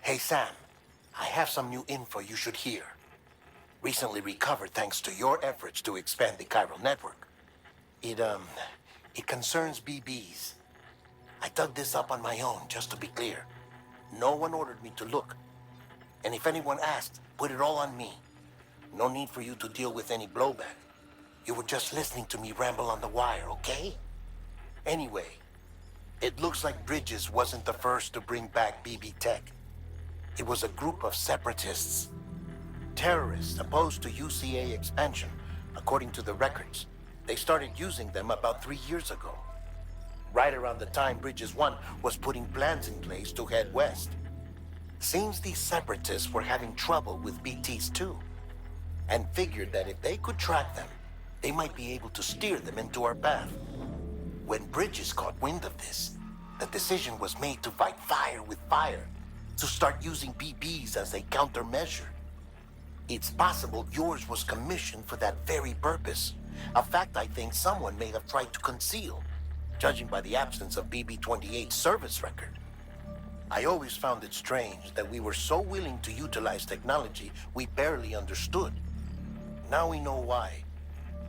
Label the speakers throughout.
Speaker 1: Hey Sam, I have some new info you should hear. Recently recovered thanks to your efforts to expand the chiral network. It concerns BBs. I dug this up on my own, just to be clear. No one ordered me to look. And if anyone asked, put it all on me. No need for you to deal with any blowback. You were just listening to me ramble on the wire, okay? Anyway, it looks like Bridges wasn't the first to bring back BB tech. It was a group of separatists. Terrorists opposed to UCA expansion, according to the records. They started using them about 3 years ago. Right around the time Bridges 1 was putting plans in place to head west. Seems these separatists were having trouble with BTs too, and figured that if they could track them, they might be able to steer them into our path. When Bridges caught wind of this, the decision was made to fight fire with fire, to start using BBs as a countermeasure. It's possible yours was commissioned for that very purpose, a fact I think someone may have tried to conceal, judging by the absence of BB-28's service record. I always found it strange that we were so willing to utilize technology we barely understood. Now we know why.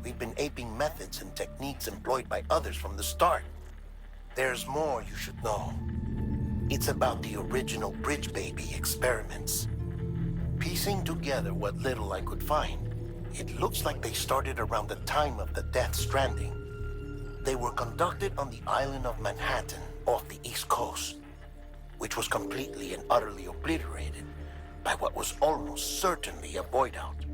Speaker 1: We've been aping methods and techniques employed by others from the start. There's more you should know. It's about the original Bridge Baby experiments. Piecing together what little I could find, it looks like they started around the time of the Death Stranding. They were conducted on the island of Manhattan off the East Coast, which was completely and utterly obliterated by what was almost certainly a void out.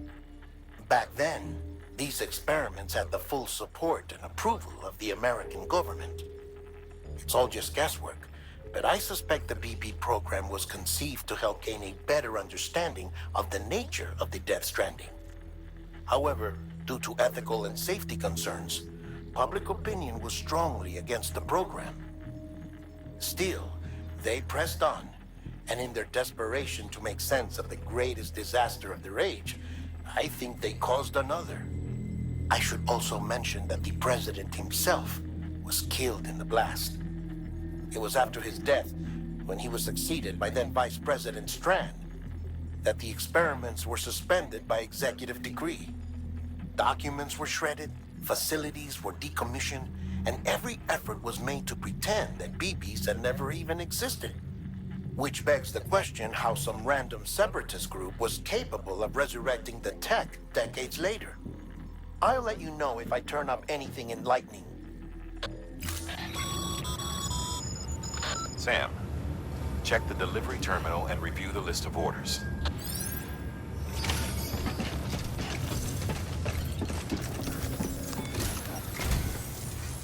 Speaker 1: Back then, these experiments had the full support and approval of the American government. It's all just guesswork, but I suspect the BB program was conceived to help gain a better understanding of the nature of the Death Stranding. However, due to ethical and safety concerns, public opinion was strongly against the program. Still, they pressed on, and in their desperation to make sense of the greatest disaster of their age, I think they caused another. I should also mention that the president himself was killed in the blast. It was after his death, when he was succeeded by then Vice President Strand, that the experiments were suspended by executive decree. Documents were shredded, facilities were decommissioned, and every effort was made to pretend that BBs had never even existed. Which begs the question how some random separatist group was capable of resurrecting the tech decades later. I'll let you know if I turn up anything enlightening.
Speaker 2: Sam, check the delivery terminal and review the list of orders.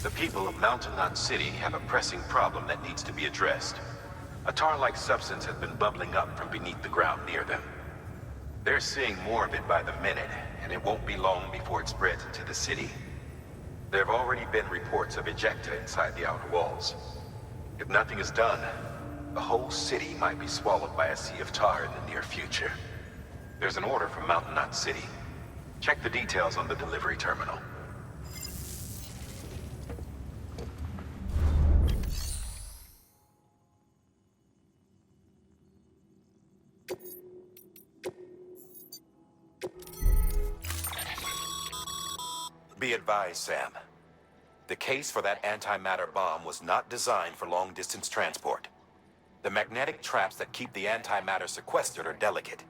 Speaker 2: The people of Mountain Knot City have a pressing problem that needs to be addressed. A tar-like substance has been bubbling up from beneath the ground near them. They're seeing more of it by the minute, and it won't be long before it spreads into the city. There have already been reports of ejecta inside the outer walls. If nothing is done, the whole city might be swallowed by a sea of tar in the near future. There's an order from Mountain Knot City. Check the details on the delivery terminal. Be advised, Sam. The case for that antimatter bomb was not designed for long-distance transport. The magnetic traps that keep the antimatter sequestered are delicate.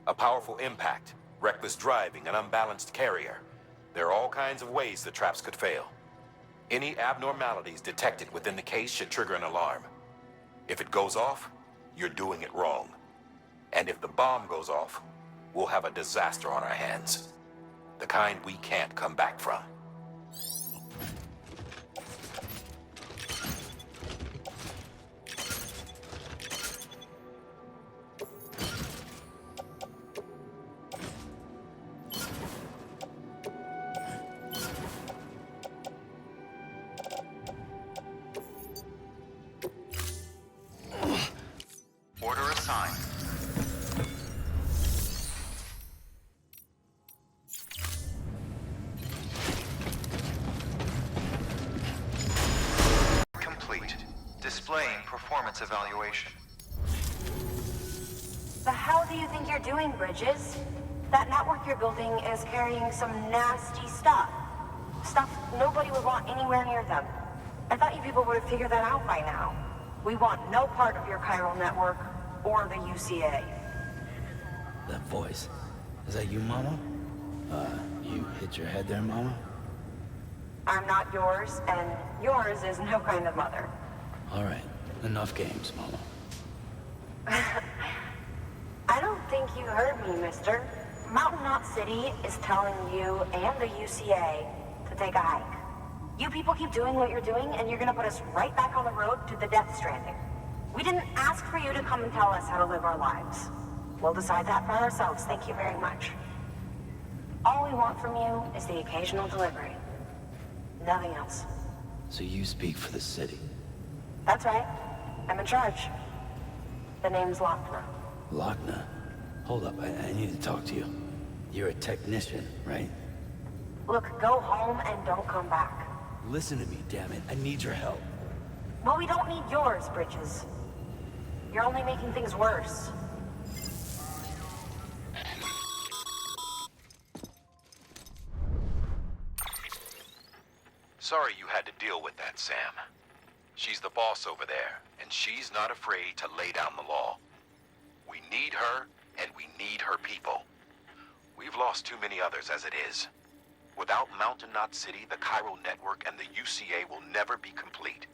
Speaker 2: A powerful impact, reckless driving, an unbalanced carrier. There are all kinds of ways the traps could fail. Any abnormalities detected within the case should trigger an alarm. If it goes off, you're doing it wrong. And if the bomb goes off, we'll have a disaster on our hands. The kind we can't come back from.
Speaker 3: Order assigned. Complete. Displaying performance evaluation. The hell do you think you're doing, Bridges? That network you're building is carrying some nasty stuff. Stuff nobody would want anywhere near them. I thought you people would have figured that out by now. We want no part of your chiral network or the UCA.
Speaker 4: That voice. Is that you, Mama? You hit your head there, Mama?
Speaker 3: I'm not yours, and yours is no kind of mother.
Speaker 4: All right. Enough games, Mama.
Speaker 3: I don't think you heard me, mister. Mountain Knot City is telling you and the UCA to take a hike. You people keep doing what you're doing, and you're gonna put us right back on the road to the Death Stranding. We didn't ask for you to come and tell us how to live our lives. We'll decide that for ourselves, thank you very much. All we want from you is the occasional delivery. Nothing else.
Speaker 4: So you speak for the city.
Speaker 3: That's right. I'm in charge. The name's Lochner.
Speaker 4: Lochner? Hold up, I need to talk to you. You're a technician, right?
Speaker 3: Look, go home and don't come back.
Speaker 4: Listen to me, damn it. I need your help.
Speaker 3: Well, we don't need yours, Bridges. You're only making things worse.
Speaker 2: Sorry you had to deal with that, Sam. She's the boss over there, and she's not afraid to lay down the law. We need her, and we need her people. We've lost too many others as it is. Without Mountain Knot City, the chiral network and the UCA will never be complete.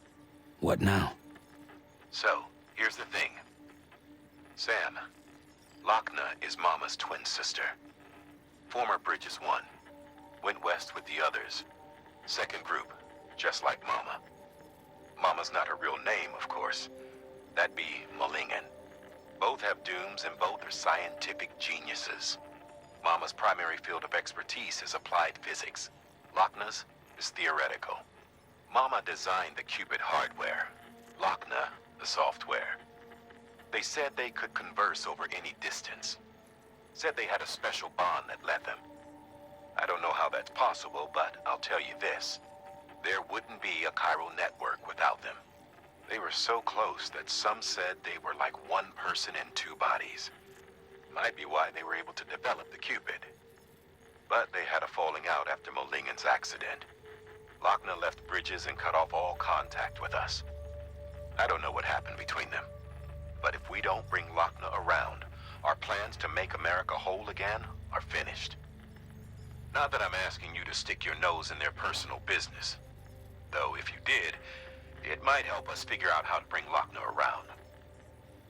Speaker 4: What now?
Speaker 2: So, here's the thing. Sam, Lochner is Mama's twin sister. Former Bridges 1. Went west with the others. Second group, just like Mama. Mama's not her real name, of course. That'd be Malingen. Both have dooms and both are scientific geniuses. Mama's primary field of expertise is applied physics. Lochner's is theoretical. Mama designed the Cupid hardware. Lochner, the software. They said they could converse over any distance. Said they had a special bond that led them. I don't know how that's possible, but I'll tell you this. There wouldn't be a chiral network without them. They were so close that some said they were like one person in two bodies. Might be why they were able to develop the Cupid. But they had a falling out after Malingen's accident. Lochner left Bridges and cut off all contact with us. I don't know what happened between them. But if we don't bring Lochner around, our plans to make America whole again are finished. Not that I'm asking you to stick your nose in their personal business. Though if you did, it might help us figure out how to bring Lochner around.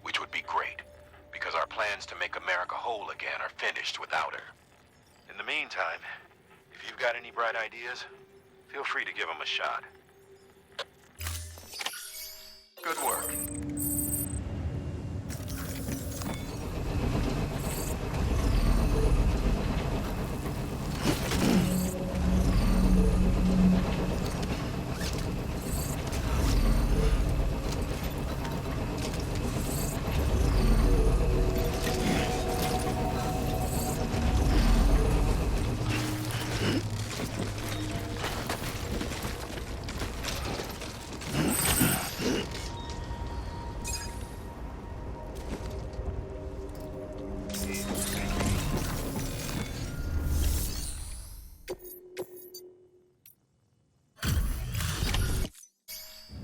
Speaker 2: Which would be great, because our plans to make America whole again are finished without her. In the meantime, if you've got any bright ideas, feel free to give them a shot. Good work.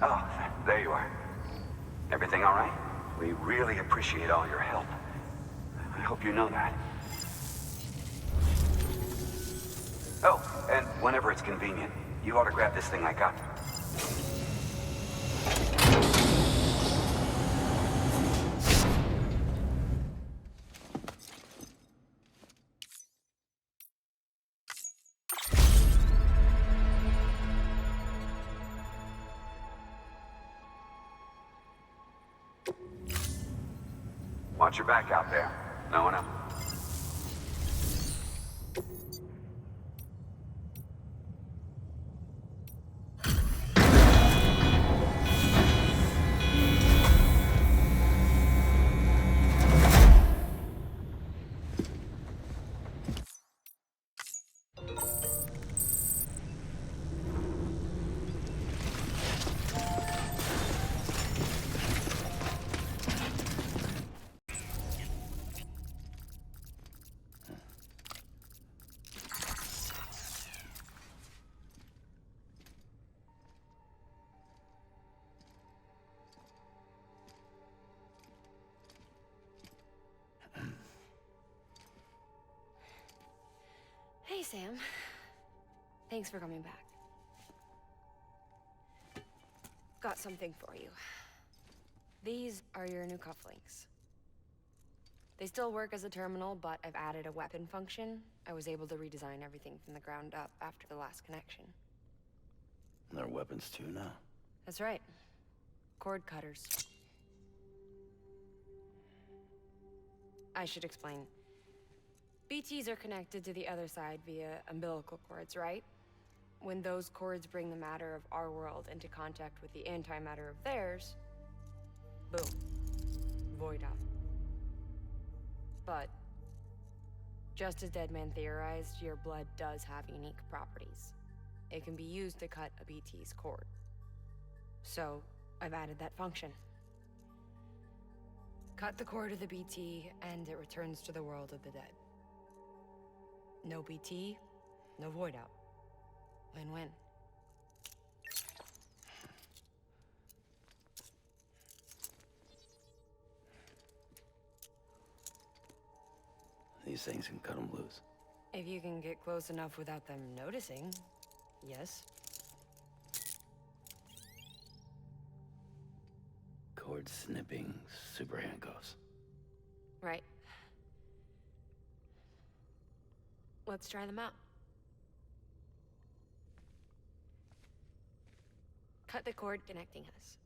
Speaker 5: Oh, there you are. Everything all right? We really appreciate all your help. I hope you know that. Oh, and whenever it's convenient, you ought to grab this thing I got. Watch your back out there. No one else.
Speaker 6: Hey, Sam. Thanks for coming back. Got something for you. These are your new cufflinks. They still work as a terminal, but I've added a weapon function. I was able to redesign everything from the ground up after the last connection.
Speaker 4: They're weapons too now.
Speaker 6: That's right. Cord cutters. I should explain. BTs are connected to the other side via umbilical cords, right? When those cords bring the matter of our world into contact with the antimatter of theirs, boom, void out. But, just as Deadman theorized, your blood does have unique properties. It can be used to cut a BT's cord. So, I've added that function. Cut the cord of the BT, and it returns to the world of the dead. No BT, no void out. Win-win.
Speaker 4: These things can cut them loose.
Speaker 6: If you can get close enough without them noticing, yes.
Speaker 4: Cord snipping super handcuffs.
Speaker 6: Right. Let's try them out. Cut the cord connecting us.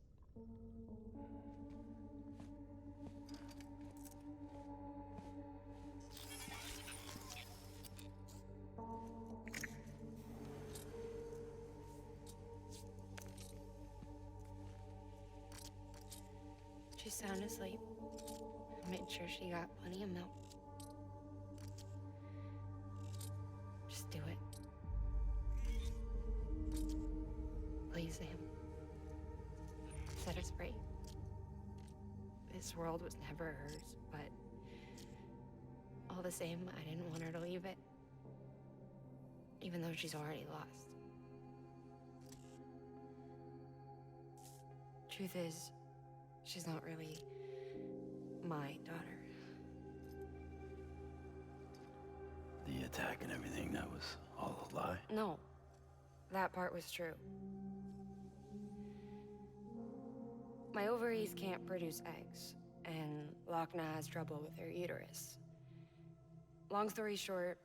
Speaker 6: She's sound asleep. I made sure she got plenty of milk. Just do it. Please, Sam. Set us free. This world was never hers, but all the same, I didn't want her to leave it. Even though she's already lost. Truth is, she's not really my daughter.
Speaker 4: The attack and everything, that was all a lie?
Speaker 6: No, that part was true. My ovaries can't produce eggs, and Lochna has trouble with her uterus. Long story short,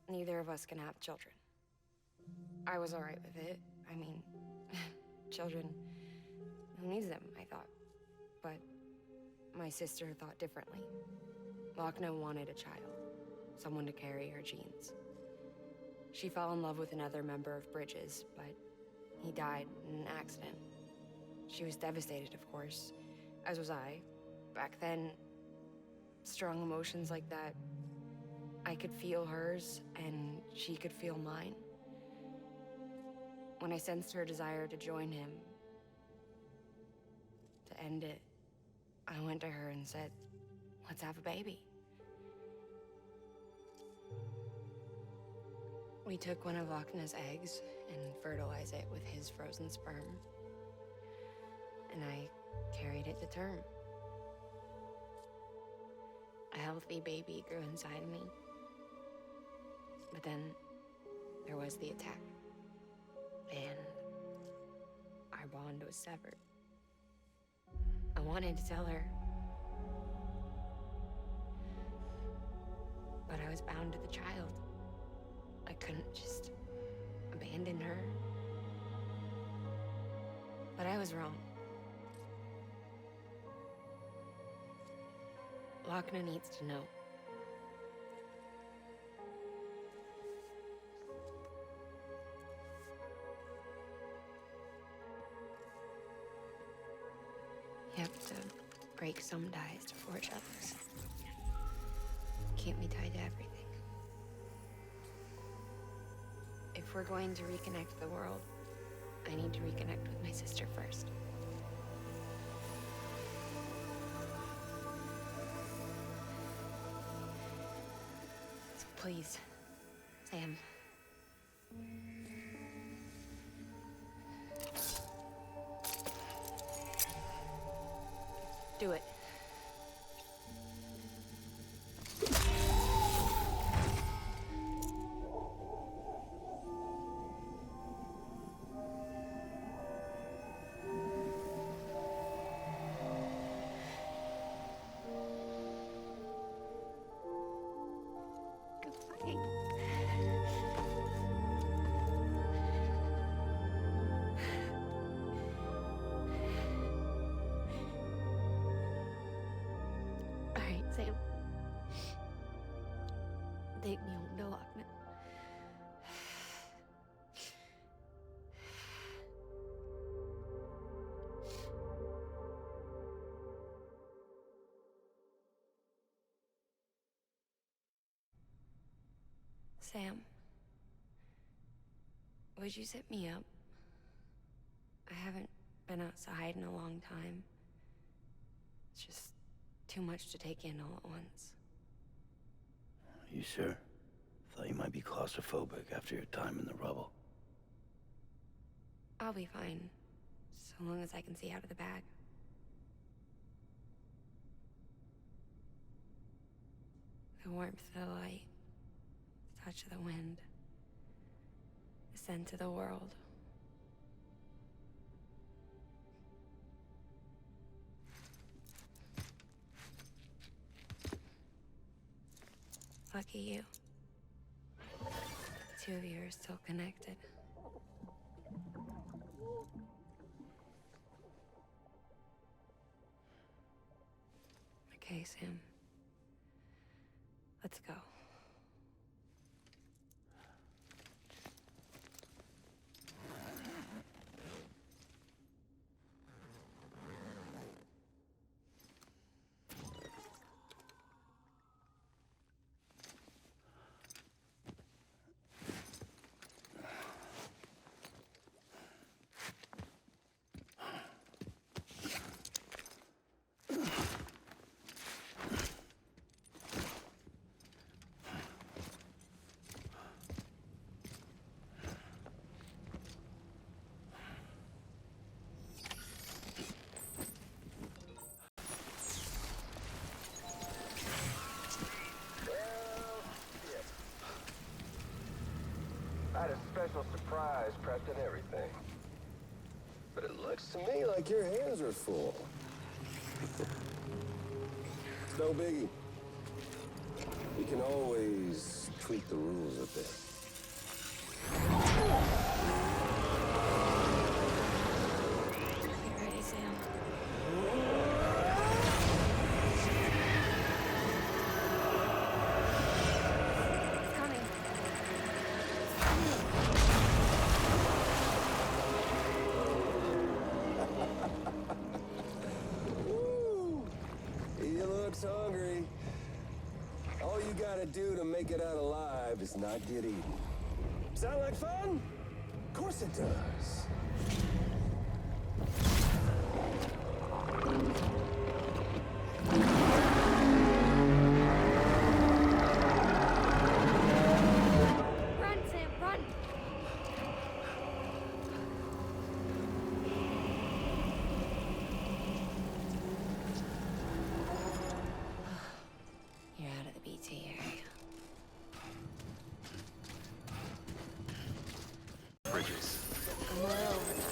Speaker 6: neither of us can have children. I was all right with it. I mean, children, who needs them, I thought. But my sister thought differently. Lochna wanted a child, someone to carry her genes. She fell in love with another member of Bridges, but he died in an accident. She was devastated, of course, as was I. Back then, strong emotions like that, I could feel hers, and she could feel mine. When I sensed her desire to join him, to end it, I went to her and said, let's have a baby. We took one of Lochna's eggs and fertilized it with his frozen sperm. And I carried it to term. A healthy baby grew inside me. But then there was the attack. And our bond was severed. I wanted to tell her. But I was bound to the child. I couldn't just abandon her. But I was wrong. Lochna needs to know. You have to break some ties to forge others. Can't be tied to everything. If we're going to reconnect the world, I need to reconnect with my sister first. So please, Sam. Do it. take me home to Lochner. Sam, would you sit me up? I haven't been outside in a long time. It's just too much to take in all at once.
Speaker 4: You sure? Thought you might be claustrophobic after your time in the rubble.
Speaker 6: I'll be fine, so long as I can see out of the bag. The warmth of the light, the touch of the wind, the scent of the world. Lucky you. The two of you are still connected. Okay, Sam. Let's go.
Speaker 7: I had a special surprise prepped and everything. But it looks to me like your hands are full. It's no biggie. We can always tweak the rules a bit.
Speaker 6: Get ready, Sam. It's coming.
Speaker 7: Woo! He looks hungry. All you gotta do to make it out alive is not get eaten. Sound like fun? Of course it does.
Speaker 6: Run, Sam, run! You're out of the BT area.
Speaker 2: Bridges.
Speaker 6: I'm all over now.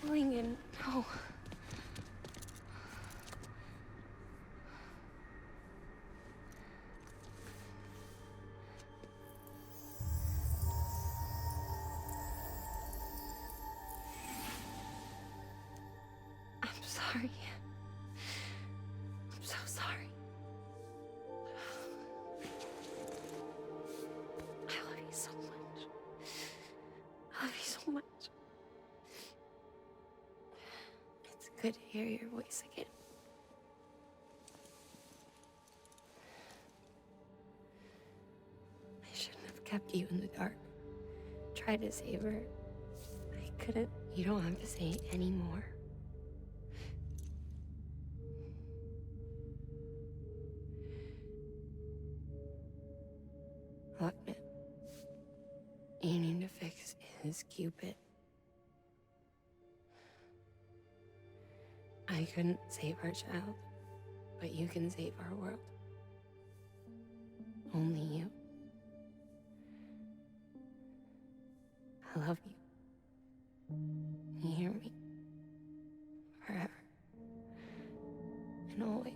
Speaker 6: Lincoln, no. I'm sorry. I'm so sorry. I love you so much. I love you so much. It's good to hear your voice again. I shouldn't have kept you in the dark. Tried to save her. I couldn't. You don't have to say it anymore. Look, man. You need to fix his Cupid. I couldn't save our child, but you can save our world. Only you. I love you. You hear me? Forever. And always.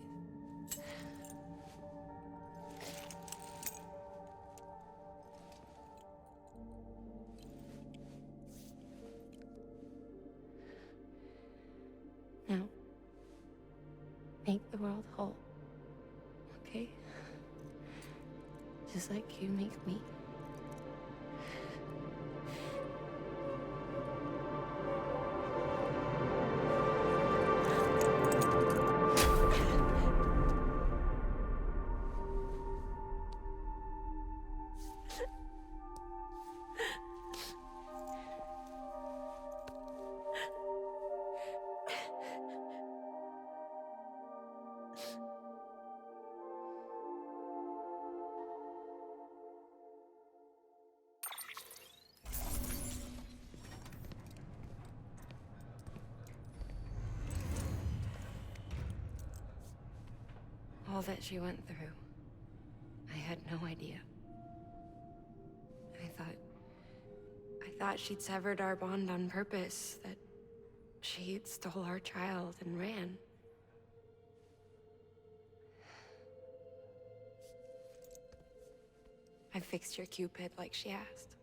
Speaker 6: Now, make the world whole. Okay? Just like you make me. All that she went through, I had no idea. I thought she'd severed our bond on purpose, that she stole our child and ran. I fixed your Cupid like she asked.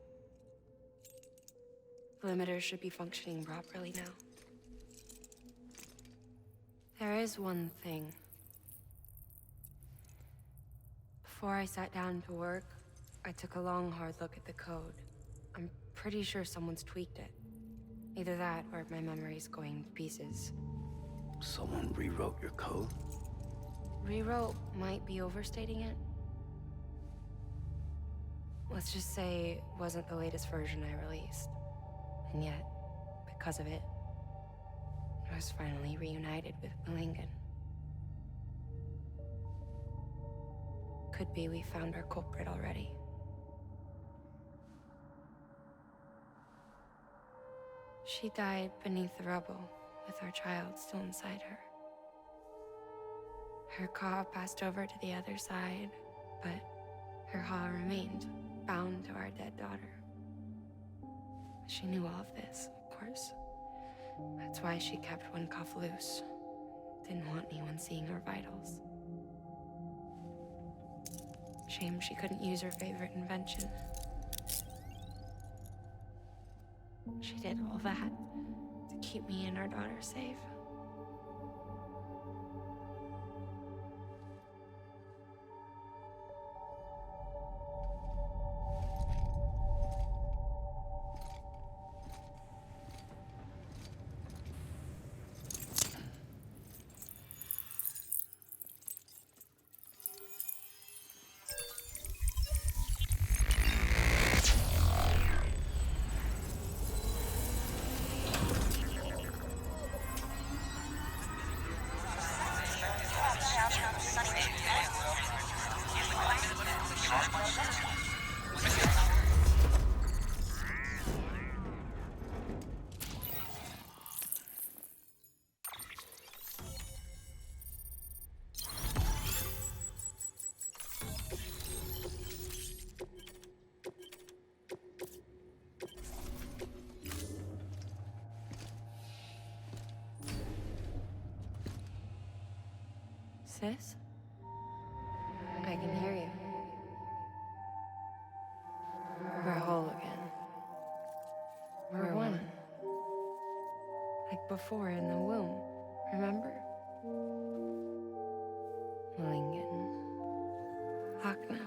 Speaker 6: The limiter should be functioning properly now. There is one thing. Before I sat down to work, I took a long, hard look at the code. I'm pretty sure someone's tweaked it. Either that, or my memory's going to pieces.
Speaker 4: Someone rewrote your code?
Speaker 6: Rewrote might be overstating it. Let's just say it wasn't the latest version I released. And yet, because of it, I was finally reunited with Malingen. Could be we found our culprit already. She died beneath the rubble, with our child still inside her. Her Ka passed over to the other side, but her Ha remained, bound to our dead daughter. She knew all of this, of course. That's why she kept one cuff loose. Didn't want anyone seeing her vitals. Shame she couldn't use her favorite invention. She did all that to keep me and our daughter safe. Sis? I can hear you. We're whole again. We're one. Like before in the womb, remember? Malingen. Lochna.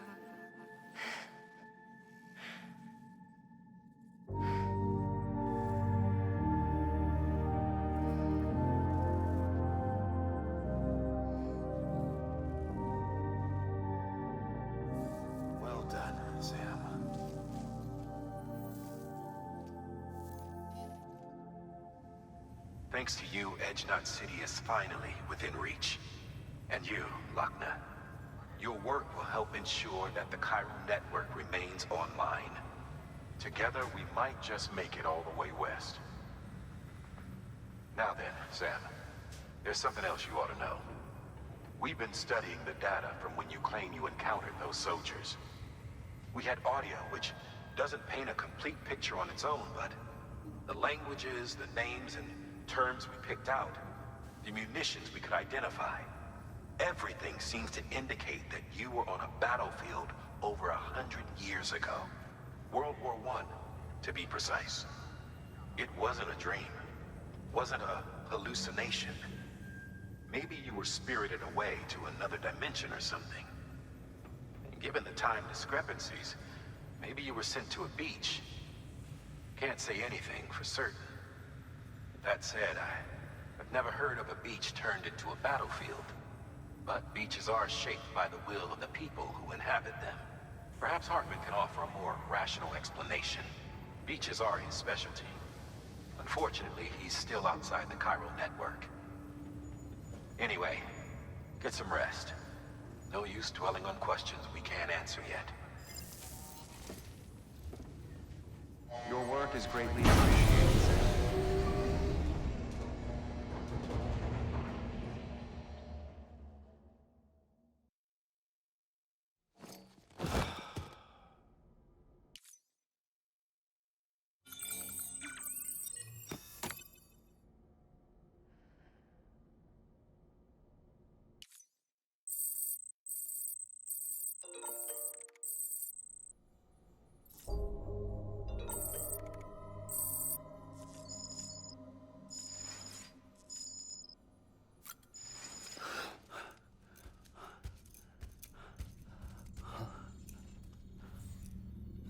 Speaker 2: Well done, Sam. Thanks to you, Edgenut City is finally within reach. And you, Lochna. Your work will help ensure that the chiral network remains online. Together, we might just make it all the way west. Now then, Sam, there's something else you ought to know. We've been studying the data from when you claim you encountered those soldiers. We had audio, which doesn't paint a complete picture on its own, but the languages, the names, and terms we picked out, the munitions we could identify, everything seems to indicate that you were on a battlefield over 100 years ago. World War I, to be precise. It wasn't a dream. Wasn't a hallucination. Maybe you were spirited away to another dimension or something. And given the time discrepancies, maybe you were sent to a beach. Can't say anything for certain. That said, I've never heard of a beach turned into a battlefield. But beaches are shaped by the will of the people who inhabit them. Perhaps Hartman can offer a more rational explanation. Beaches are his specialty. Unfortunately, he's still outside the chiral network. Anyway, get some rest. No use dwelling on questions we can't answer yet.
Speaker 8: Your work is greatly appreciated, sir.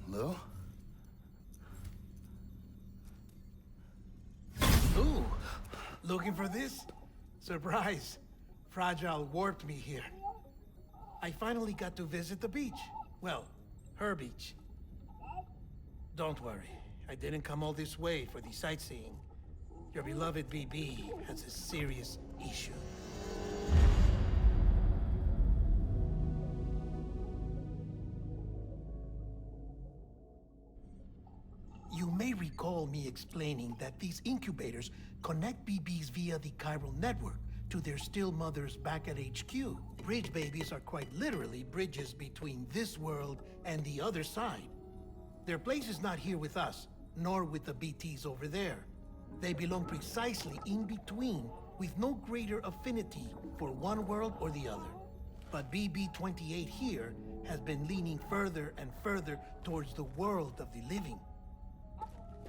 Speaker 4: Lou? Ooh, looking for this? Surprise. Fragile warped me here. I finally got to visit the beach. Well, her beach. Don't worry, I didn't come all this way for the sightseeing. Your beloved BB has a serious issue. You may recall me explaining that these incubators connect BBs via the chiral network to their still mothers back at HQ. Bridge babies are quite literally bridges between this world and the other side. Their place is not here with us, nor with the BTs over there. They belong precisely in between, with no greater affinity for one world or the other. But BB-28 here has been leaning further and further towards the world of the living.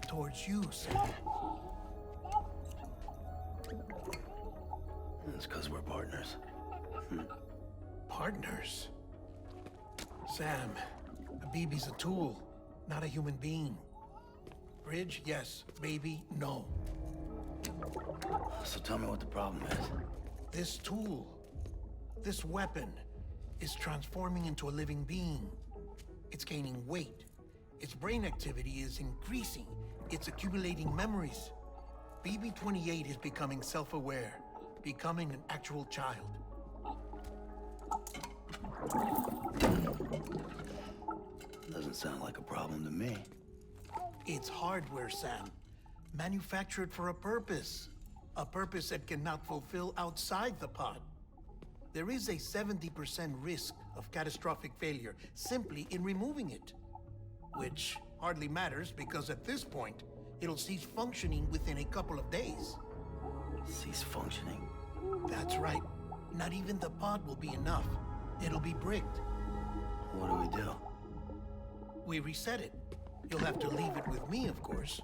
Speaker 4: Towards you, Sam. It's because we're partners. Partners? Sam, a BB's a tool, not a human being. Bridge, yes. Baby, no.
Speaker 9: So tell me what the problem is.
Speaker 4: This tool, this weapon, is transforming into a living being. It's gaining weight. Its brain activity is increasing. It's accumulating memories. BB-28 is becoming self-aware, becoming an actual child.
Speaker 9: Doesn't sound like a problem to me.
Speaker 4: It's hardware, Sam. Manufactured for a purpose. A purpose that cannot fulfill outside the pod. There is a 70% risk of catastrophic failure simply in removing it. Which hardly matters because at this point, it'll cease functioning within a couple of days.
Speaker 9: Cease functioning?
Speaker 4: That's right. Not even the pod will be enough. It'll be bricked.
Speaker 9: What do we do?
Speaker 4: We reset it. You'll have to leave it with me, of course.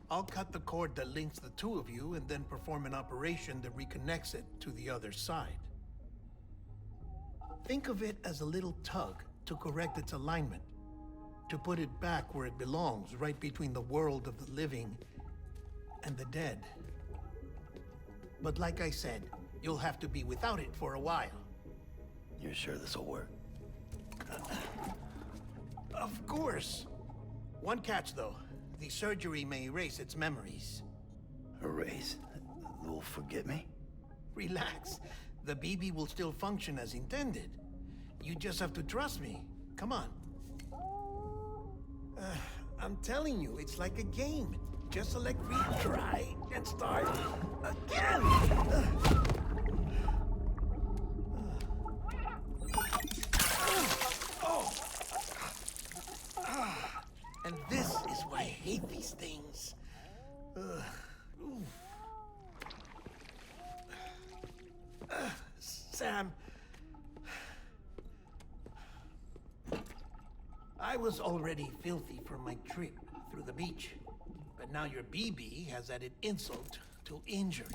Speaker 4: I'll cut the cord that links the two of you and then perform an operation that reconnects it to the other side. Think of it as a little tug to correct its alignment. To put it back where it belongs, right between the world of the living and the dead. But like I said, you'll have to be without it for a while.
Speaker 9: You're sure this'll work?
Speaker 4: Of course. One catch, though. The surgery may erase its memories.
Speaker 9: Erase? Will forget me?
Speaker 4: Relax. The BB will still function as intended. You just have to trust me. Come on. I'm telling you, it's like a game. Just select retry and start again. Sam. I was already filthy from my trip through the beach. But now your BB has added insult to injury.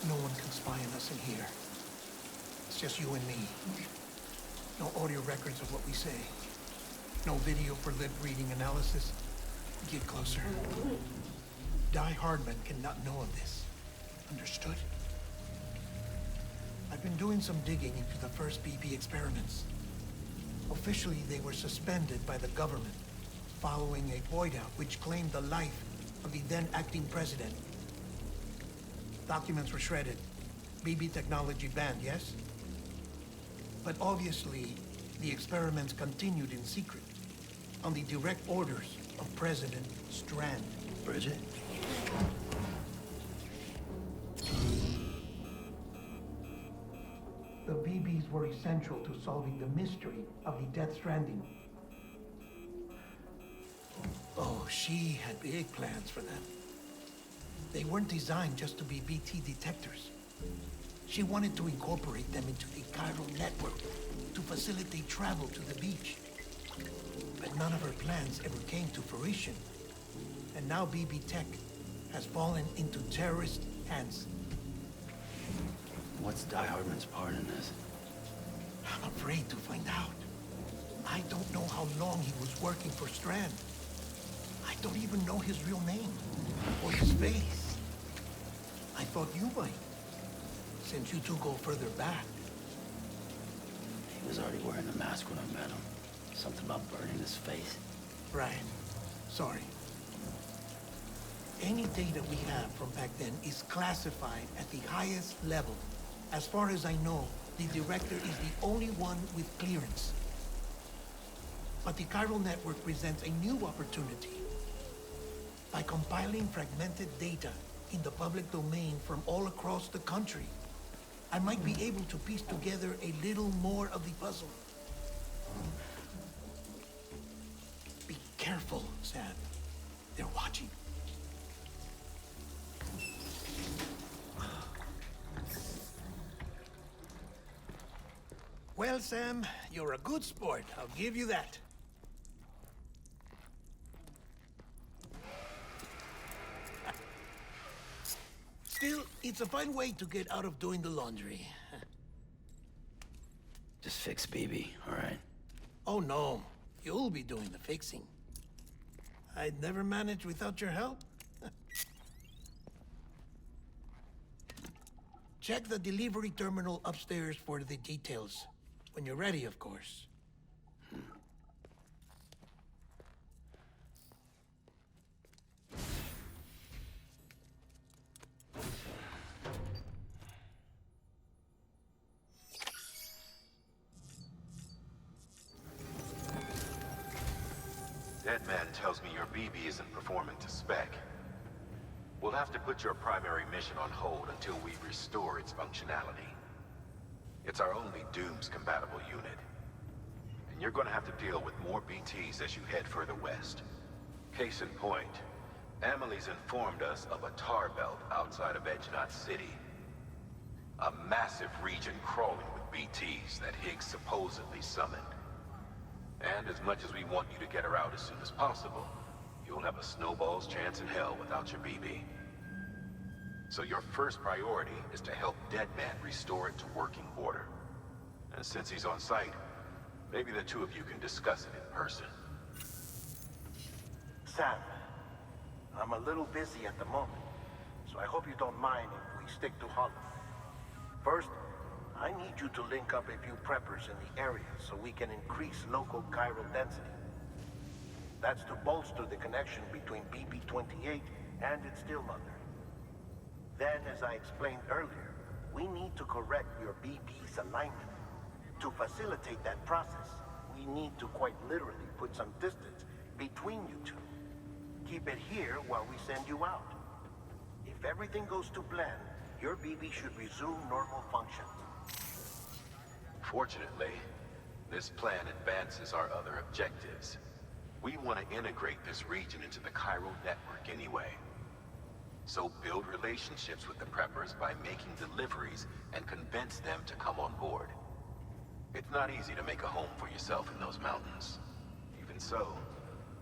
Speaker 4: No one can spy on us in here. It's just you and me. No audio records of what we say. No video for lip-reading analysis. Get closer. Die Hardman cannot know of this. Understood? I've been doing some digging into the first BB experiments. Officially, they were suspended by the government following a void out which claimed the life of the then acting president. Documents were shredded. BB technology banned, yes? But obviously, the experiments continued in secret, on the direct orders of President Strand.
Speaker 9: Bridget?
Speaker 4: The BBs were essential to solving the mystery of the Death Stranding. Oh, she had big plans for them. They weren't designed just to be BT detectors. She wanted to incorporate them into the chiral network to facilitate travel to the beach. But none of her plans ever came to fruition. And now BB Tech has fallen into terrorist hands.
Speaker 9: What's Die Hardman's part in this?
Speaker 4: I'm afraid to find out. I don't know how long he was working for Strand. I don't even know his real name or his face. I thought you might, since you two go further back.
Speaker 9: He was already wearing the mask when I met him. Something about burning his face.
Speaker 4: Right. Sorry. Any data we have from back then is classified at the highest level. As far as I know, the director is the only one with clearance. But the chiral network presents a new opportunity. By compiling fragmented data in the public domain from all across the country, I might be able to piece together a little more of the puzzle. Be careful, Sam. They're watching. Well, Sam, you're a good sport. I'll give you that. Still, it's a fine way to get out of doing the laundry.
Speaker 9: Just fix BB, all right?
Speaker 4: Oh, no. You'll be doing the fixing. I'd never manage without your help. Check the delivery terminal upstairs for the details. When you're ready, of course.
Speaker 2: Deadman tells me your BB isn't performing to spec. We'll have to put your primary mission on hold until we restore its functionality. It's our only Dooms-compatible unit. And you're gonna have to deal with more BTs as you head further west. Case in point, Amelie's informed us of a tar belt outside of Edge Knot City. A massive region crawling with BTs that Higgs supposedly summoned. And as much as we want you to get her out as soon as possible, you'll have a snowball's chance in hell without your BB. So your first priority is to help Deadman restore it to working order. And since he's on site, maybe the two of you can discuss it in person.
Speaker 1: Sam, I'm a little busy at the moment, so I hope you don't mind if we stick to Holland. First, I need you to link up a few preppers in the area so we can increase local chiral density. That's to bolster the connection between BB-28 and its still mother. Then, as I explained earlier, we need to correct your BB's alignment. To facilitate that process, we need to quite literally put some distance between you two. Keep it here while we send you out. If everything goes to plan, your BB should resume normal function.
Speaker 2: Fortunately, this plan advances our other objectives. We want to integrate this region into the chiral network anyway. So build relationships with the preppers by making deliveries and convince them to come on board. It's not easy to make a home for yourself in those mountains. Even so,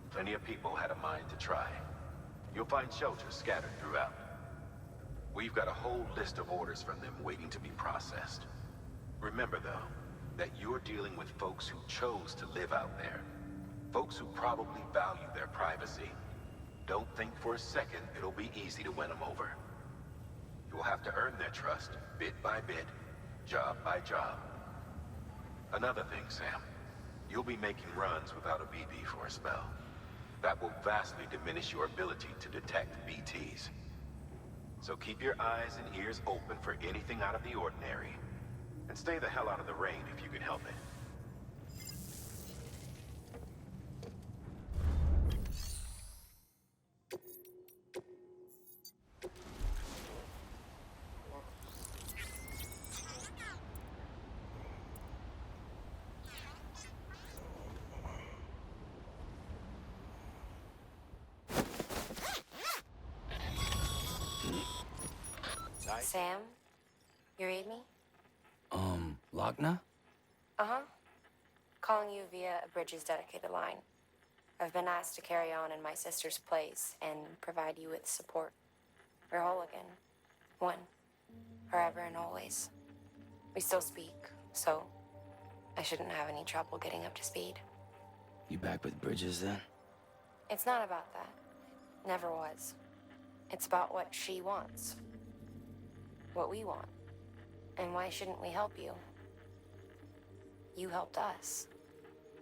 Speaker 2: plenty of people had a mind to try. You'll find shelters scattered throughout. We've got a whole list of orders from them waiting to be processed. Remember, though, that you're dealing with folks who chose to live out there. Folks who probably value their privacy. Don't think for a second it'll be easy to win them over. You'll have to earn their trust, bit by bit, job by job. Another thing, Sam. You'll be making runs without a BB for a spell. That will vastly diminish your ability to detect BTs. So keep your eyes and ears open for anything out of the ordinary. And stay the hell out of the rain if you can help it.
Speaker 6: Sam, you read me?
Speaker 9: Lochna?
Speaker 6: Uh-huh. Calling you via a Bridges dedicated line. I've been asked to carry on in my sister's place and provide you with support. We're whole again. One. Forever and always. We still speak, so I shouldn't have any trouble getting up to speed.
Speaker 9: You back with Bridges then?
Speaker 6: It's not about that. Never was. It's about what she wants. What we want. And why shouldn't we help you? You helped us.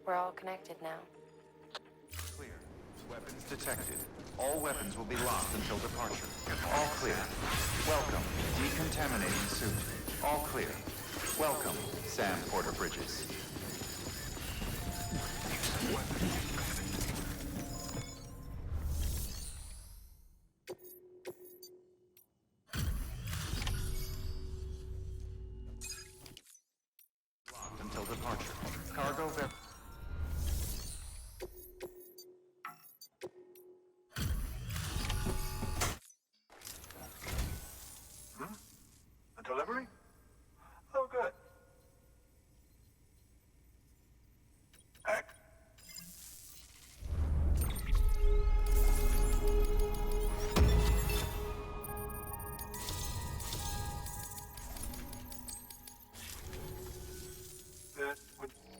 Speaker 6: We're all connected now.
Speaker 8: Clear. Weapons detected. All weapons will be locked until departure. All clear. Welcome. Decontaminating suit. All clear. Welcome, Sam Porter Bridges. Locked until departure. Cargo ver-
Speaker 10: A delivery? Oh, good. Heck.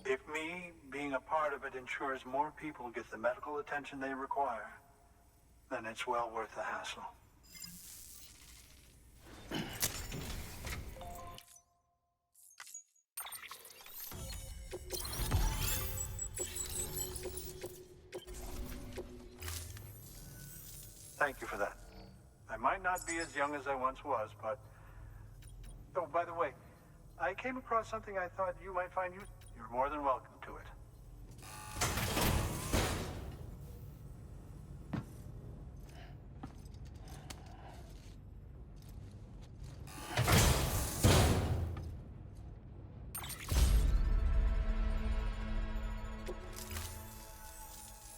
Speaker 10: If me being a part of it ensures more people get the medical attention they require, then it's well worth the hassle. Thank you for that. I might not be as young as I once was, but... Oh, by the way, I came across something I thought you might find useful. You're more than welcome to it.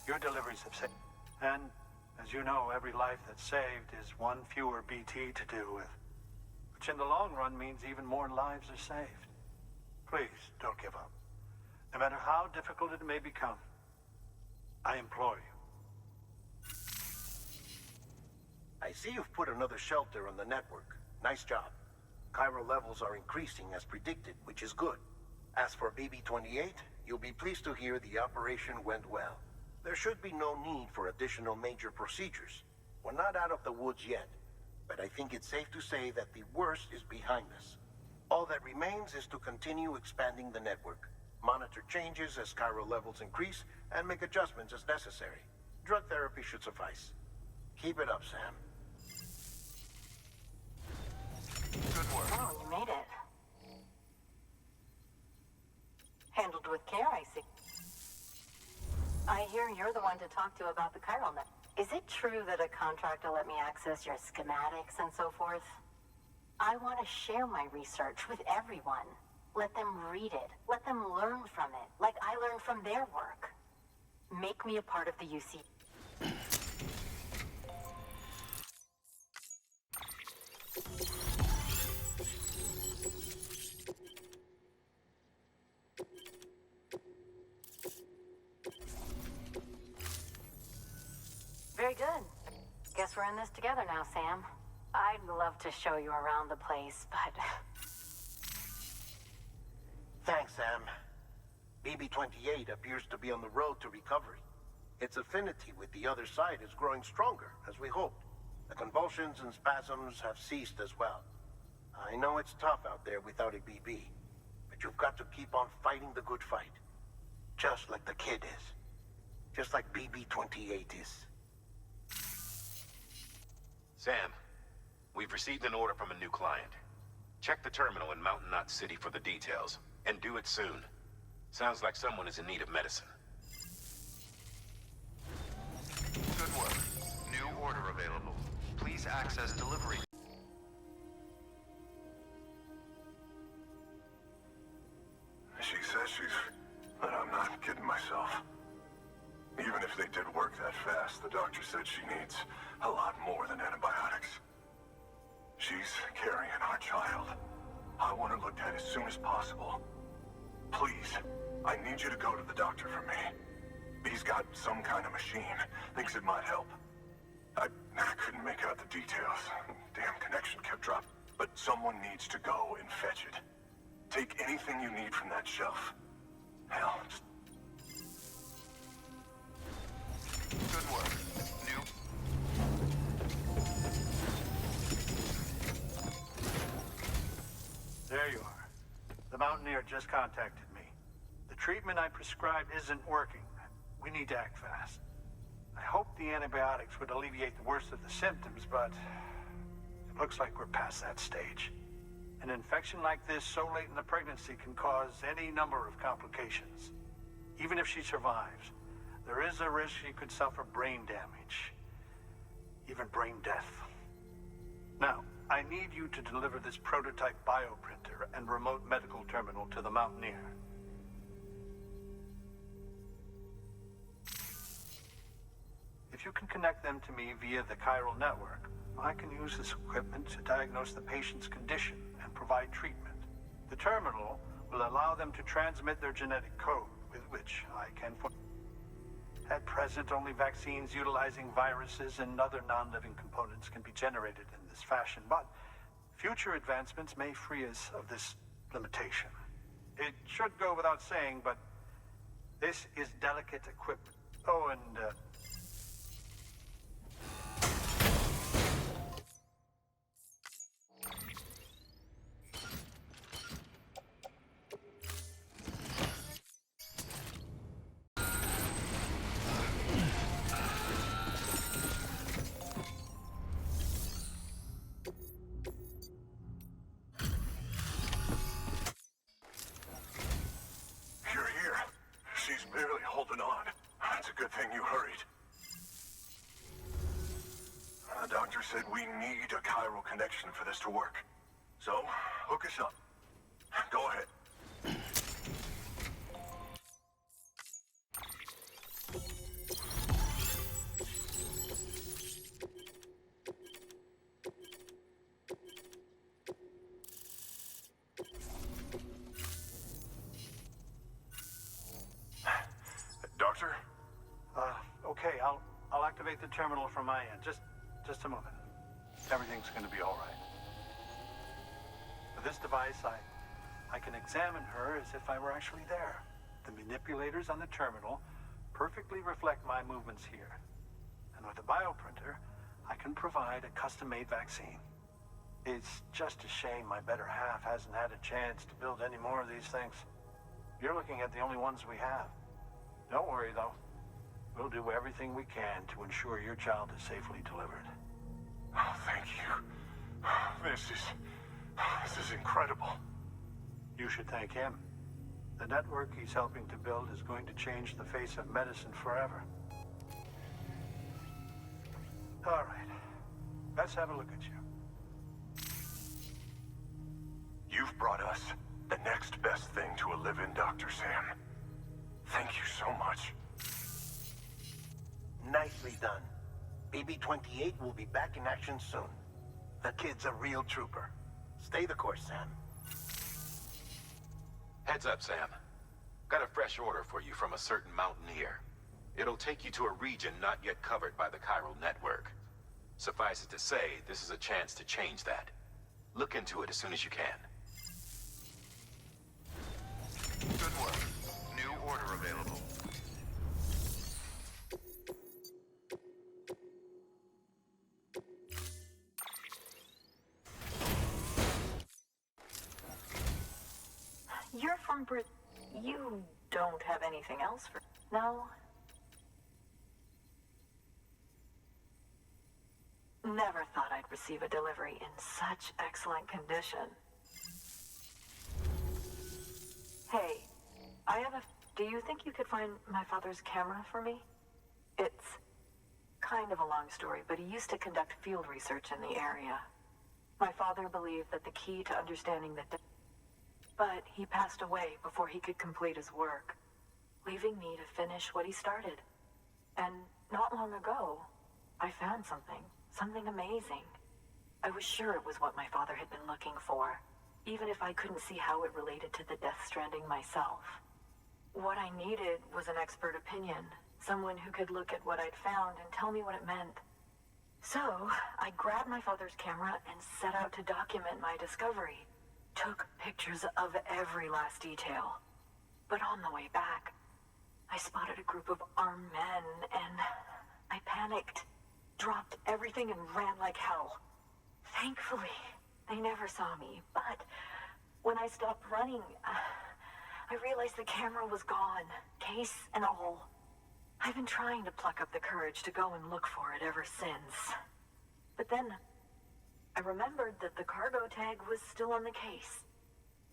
Speaker 10: Your deliveries have saved. And, as you know, every life that's saved is one fewer BT to deal with. Which in the long run means even more lives are saved. Please, don't give up. No matter how difficult it may become, I implore you.
Speaker 1: I see you've put another shelter on the network. Nice job. Chiral levels are increasing as predicted, which is good. As for BB-28, you'll be pleased to hear the operation went well. There should be no need for additional major procedures. We're not out of the woods yet, but I think it's safe to say that the worst is behind us. All that remains is to continue expanding the network, monitor changes as chiral levels increase, and make adjustments as necessary. Drug therapy should suffice. Keep it up, Sam.
Speaker 8: Good work.
Speaker 3: Oh, you made it. Handled with care, I see. I hear you're the one to talk to about the chiral net. Is it true that a contractor let me access your schematics and so forth? I want to share my research with everyone. Let them read it. Let them learn from it, like I learned from their work. Make me a part of the UC. Very good. Guess we're in this together now, Sam. I'd love to show you around the place, but...
Speaker 1: Thanks, Sam. BB-28 appears to be on the road to recovery. Its affinity with the other side is growing stronger, as we hoped. The convulsions and spasms have ceased as well. I know it's tough out there without a BB, but you've got to keep on fighting the good fight. Just like the kid is. Just like BB-28 is.
Speaker 2: Sam, we've received an order from a new client. Check the terminal in Mountain Knot City for the details, and do it soon. Sounds like someone is in need of medicine.
Speaker 8: Good work. New order available. Please access delivery.
Speaker 11: She says that I'm not kidding myself. Even if they did work that fast, the doctor said she needs a lot more than antibiotics. She's carrying our child. I want her looked at as soon as possible. Please, I need you to go to the doctor for me. He's got some kind of machine. Thinks it might help. I couldn't make out the details. Damn connection kept dropping. But someone needs to go and fetch it. Take anything you need from that shelf. Hell, just...
Speaker 8: Good work. New...
Speaker 10: There you are. The Mountaineer just contacted me. The treatment I prescribed isn't working. We need to act fast. I hoped the antibiotics would alleviate the worst of the symptoms, but it looks like we're past that stage. An infection like this so late in the pregnancy can cause any number of complications. Even if she survives, there is a risk she could suffer brain damage, even brain death. Now, I need you to deliver this prototype bioprinter and remote medical terminal to the Mountaineer. If you can connect them to me via the chiral network, I can use this equipment to diagnose the patient's condition and provide treatment. The terminal will allow them to transmit their genetic code, with which I can... At present, only vaccines utilizing viruses and other non-living components can be generated in this fashion, but future advancements may free us of this limitation. It should go without saying, but this is delicate equipment. Oh, and,
Speaker 11: You're here. She's barely holding on. It's a good thing you hurried. The doctor said we need a chiral connection for this to work. So, hook us up. Go ahead.
Speaker 10: activate the terminal from my end. Just a moment. Everything's going to be all right. With this device, I can examine her as if I were actually there. The manipulators on the terminal perfectly reflect my movements here. And with the bioprinter, I can provide a custom-made vaccine. It's just a shame my better half hasn't had a chance to build any more of these things. You're looking at the only ones we have. Don't worry, though. We'll do everything we can to ensure your child is safely delivered.
Speaker 11: Oh, thank you. This is incredible.
Speaker 10: You should thank him. The network he's helping to build is going to change the face of medicine forever. All right. Let's have a look at you.
Speaker 11: You've brought us the next best thing to a live-in Dr. Sam. Thank you so much.
Speaker 1: Nicely done. BB-28 will be back in action soon. The kid's a real trooper. Stay the course, Sam.
Speaker 2: Heads up, Sam. Got a fresh order for you from a certain mountaineer. It'll take you to a region not yet covered by the chiral network. Suffice it to say, this is a chance to change that. Look into it as soon as you can.
Speaker 8: Good work. New order available.
Speaker 3: You're from You don't have anything else for... No? Never thought I'd receive a delivery in such excellent condition. Hey, I have a... Do you think you could find my father's camera for me? It's kind of a long story, but he used to conduct field research in the area. My father believed that the key to understanding the... But he passed away before he could complete his work, leaving me to finish what he started. And not long ago, I found something amazing. I was sure it was what my father had been looking for, even if I couldn't see how it related to the Death Stranding myself. What I needed was an expert opinion, someone who could look at what I'd found and tell me what it meant. So, I grabbed my father's camera and set out to document my discovery. Took pictures of every last detail. But on the way back, I spotted a group of armed men, and I panicked, dropped everything and ran like hell. Thankfully, they never saw me, but when I stopped running, I realized the camera was gone, case and all. I've been trying to pluck up the courage to go and look for it ever since. But then, I remembered that the cargo tag was still on the case.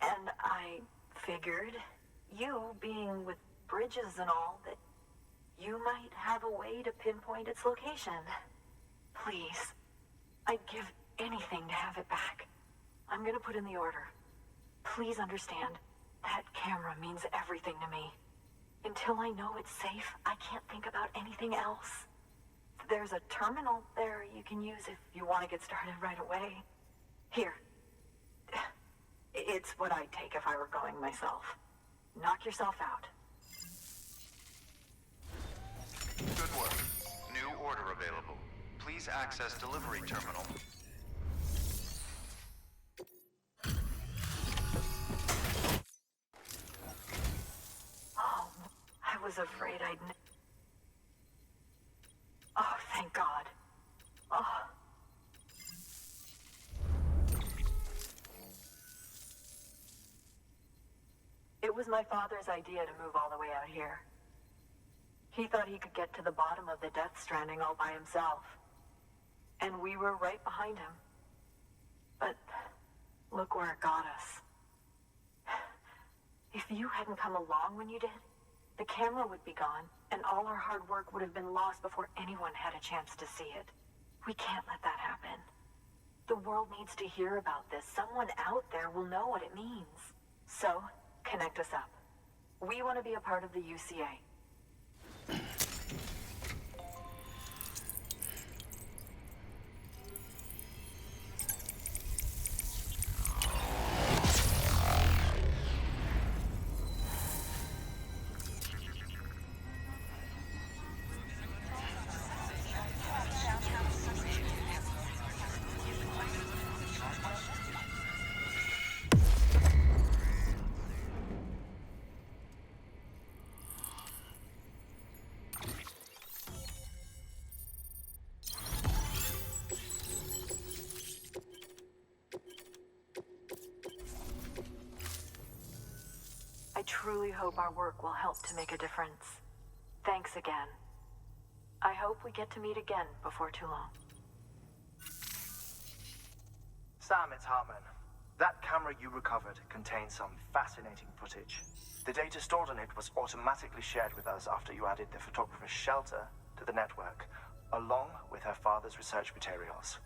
Speaker 3: And I figured, you being with bridges and all, that you might have a way to pinpoint its location. Please, I'd give anything to have it back. I'm gonna put in the order. Please understand, that camera means everything to me. Until I know it's safe, I can't think about anything else. There's a terminal there you can use if you want to get started right away. Here. It's what I'd take if I were going myself. Knock yourself out.
Speaker 8: Good work. New order available. Please access delivery terminal.
Speaker 3: Oh, I was afraid I'd... Oh, thank God. Oh. It was my father's idea to move all the way out here. He thought he could get to the bottom of the Death Stranding all by himself. And we were right behind him. But look where it got us. If you hadn't come along when you did, the camera would be gone, and all our hard work would have been lost before anyone had a chance to see it. We can't let that happen. The world needs to hear about this. Someone out there will know what it means. So, connect us up. We want to be a part of the UCA.
Speaker 12: truly hope our work will help to make a difference. Thanks again. I hope we get to meet again before too long.
Speaker 13: Sam, it's Hartman. That camera you recovered contains some fascinating footage. The data stored on it was automatically shared with us after you added the photographer's shelter to the network, along with her father's research materials.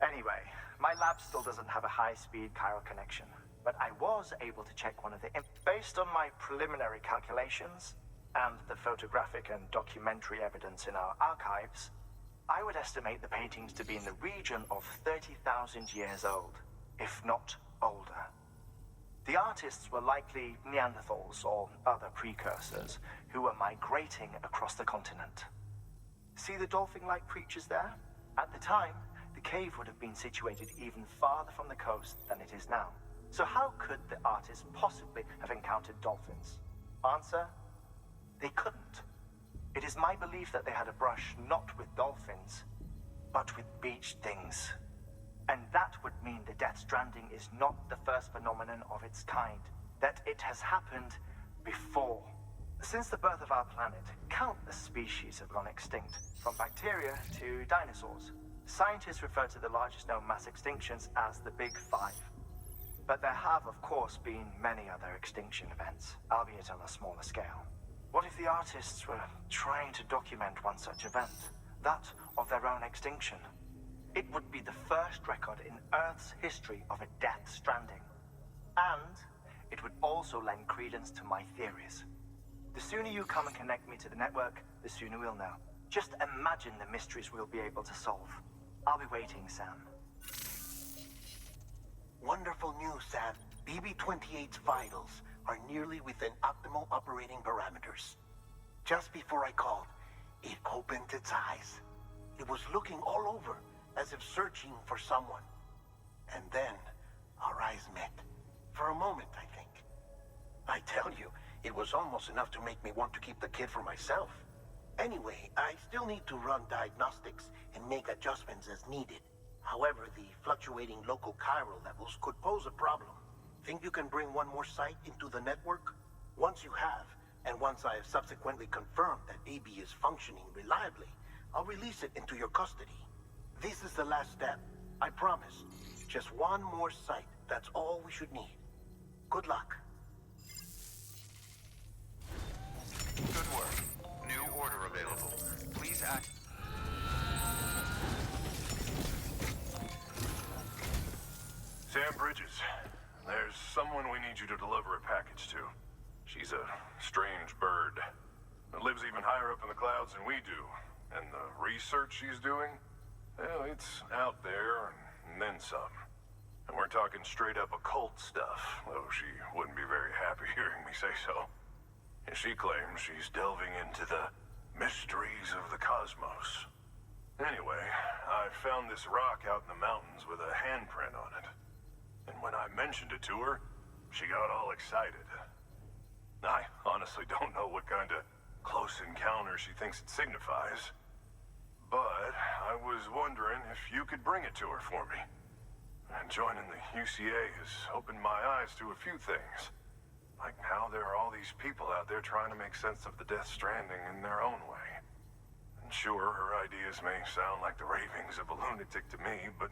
Speaker 13: Anyway, my lab still doesn't have a high-speed chiral connection, but I was able to check one of the... Based on my preliminary calculations, and the photographic and documentary evidence in our archives, I would estimate the paintings to be in the region of 30,000 years old, if not older. The artists were likely Neanderthals or other precursors who were migrating across the continent. See the dolphin-like creatures there? At the time, the cave would have been situated even farther from the coast than it is now. So how could the artists possibly have encountered dolphins? Answer: they couldn't. It is my belief that they had a brush not with dolphins, but with beach things. And that would mean the Death Stranding is not the first phenomenon of its kind, that it has happened before. Since the birth of our planet, countless species have gone extinct, from bacteria to dinosaurs. Scientists refer to the largest known mass extinctions as the Big Five. But there have, of course, been many other extinction events, albeit on a smaller scale. What if the artists were trying to document one such event, that of their own extinction? It would be the first record in Earth's history of a Death Stranding. And it would also lend credence to my theories. The sooner you come and connect me to the network, the sooner we'll know. Just imagine the mysteries we'll be able to solve. I'll be waiting, Sam.
Speaker 1: Wonderful news, Sam. BB-28's vitals are nearly within optimal operating parameters. Just before I called, it opened its eyes. It was looking all over, as if searching for someone. And then, our eyes met. For a moment, I think. I tell you, it was almost enough to make me want to keep the kid for myself. Anyway, I still need to run diagnostics and make adjustments as needed. However, the fluctuating local chiral levels could pose a problem. Think you can bring one more site into the network? Once you have, and once I have subsequently confirmed that AB is functioning reliably, I'll release it into your custody. This is the last step, I promise. Just one more site, that's all we should need. Good luck.
Speaker 8: Good work. New order available. Please act.
Speaker 11: Sam Bridges, there's someone we need you to deliver a package to. She's a strange bird that lives even higher up in the clouds than we do. And the research she's doing, well, it's out there and then some. And we're talking straight up occult stuff, though she wouldn't be very happy hearing me say so. And she claims she's delving into the mysteries of the cosmos. Anyway, I found this rock out in the mountains with a handprint on it. And when I mentioned it to her, she got all excited. I honestly don't know what kind of close encounter she thinks it signifies. But I was wondering if you could bring it to her for me. And joining the UCA has opened my eyes to a few things. Like how there are all these people out there trying to make sense of the Death Stranding in their own way. And sure, her ideas may sound like the ravings of a lunatic to me, but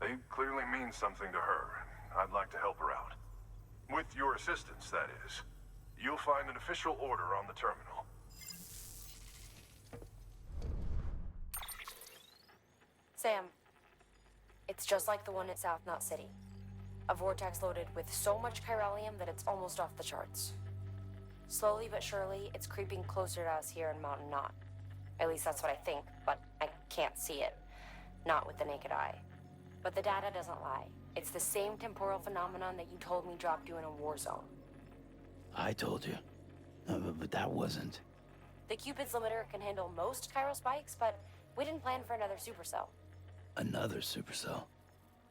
Speaker 11: they clearly mean something to her, and I'd like to help her out. With your assistance, that is. You'll find an official order on the terminal.
Speaker 6: Sam, it's just like the one at South Knot City. A vortex loaded with so much chiralium that it's almost off the charts. Slowly but surely, it's creeping closer to us here in Mountain Knot. At least that's what I think, but I can't see it. Not with the naked eye. But the data doesn't lie. It's the same temporal phenomenon that you told me dropped you in a war zone.
Speaker 9: I told you. But that wasn't.
Speaker 6: The Cupid's limiter can handle most chiral spikes, but we didn't plan for another supercell.
Speaker 9: Another supercell.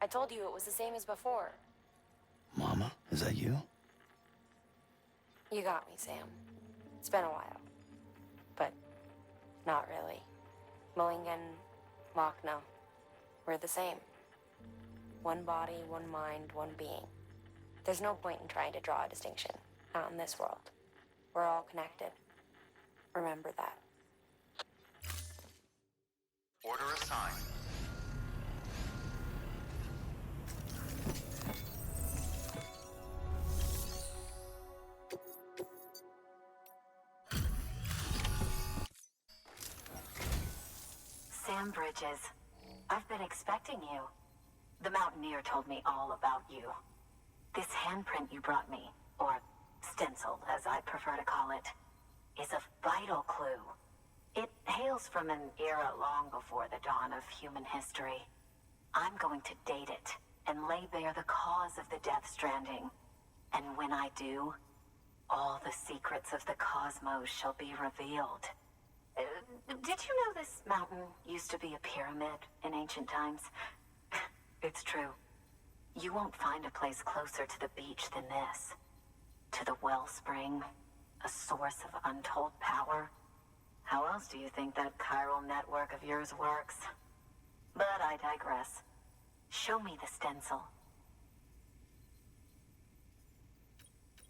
Speaker 6: I told you it was the same as before.
Speaker 9: Mama, is that you?
Speaker 6: You got me, Sam. It's been a while. But not really. Mulligan, Lochner, we're the same. One body, one mind, one being. There's no point in trying to draw a distinction. Not in this world. We're all connected. Remember that.
Speaker 8: Order assigned.
Speaker 3: Sam Bridges, I've been expecting you. The Mountaineer told me all about you. This handprint you brought me, or stencil as I prefer to call it, is a vital clue. It hails from an era long before the dawn of human history. I'm going to date it and lay bare the cause of the Death Stranding. And when I do, all the secrets of the cosmos shall be revealed. Did you know this mountain used to be a pyramid in ancient times? It's true. You won't find a place closer to the beach than this. To the wellspring, a source of untold power. How else do you think that chiral network of yours works? But I digress. Show me the stencil.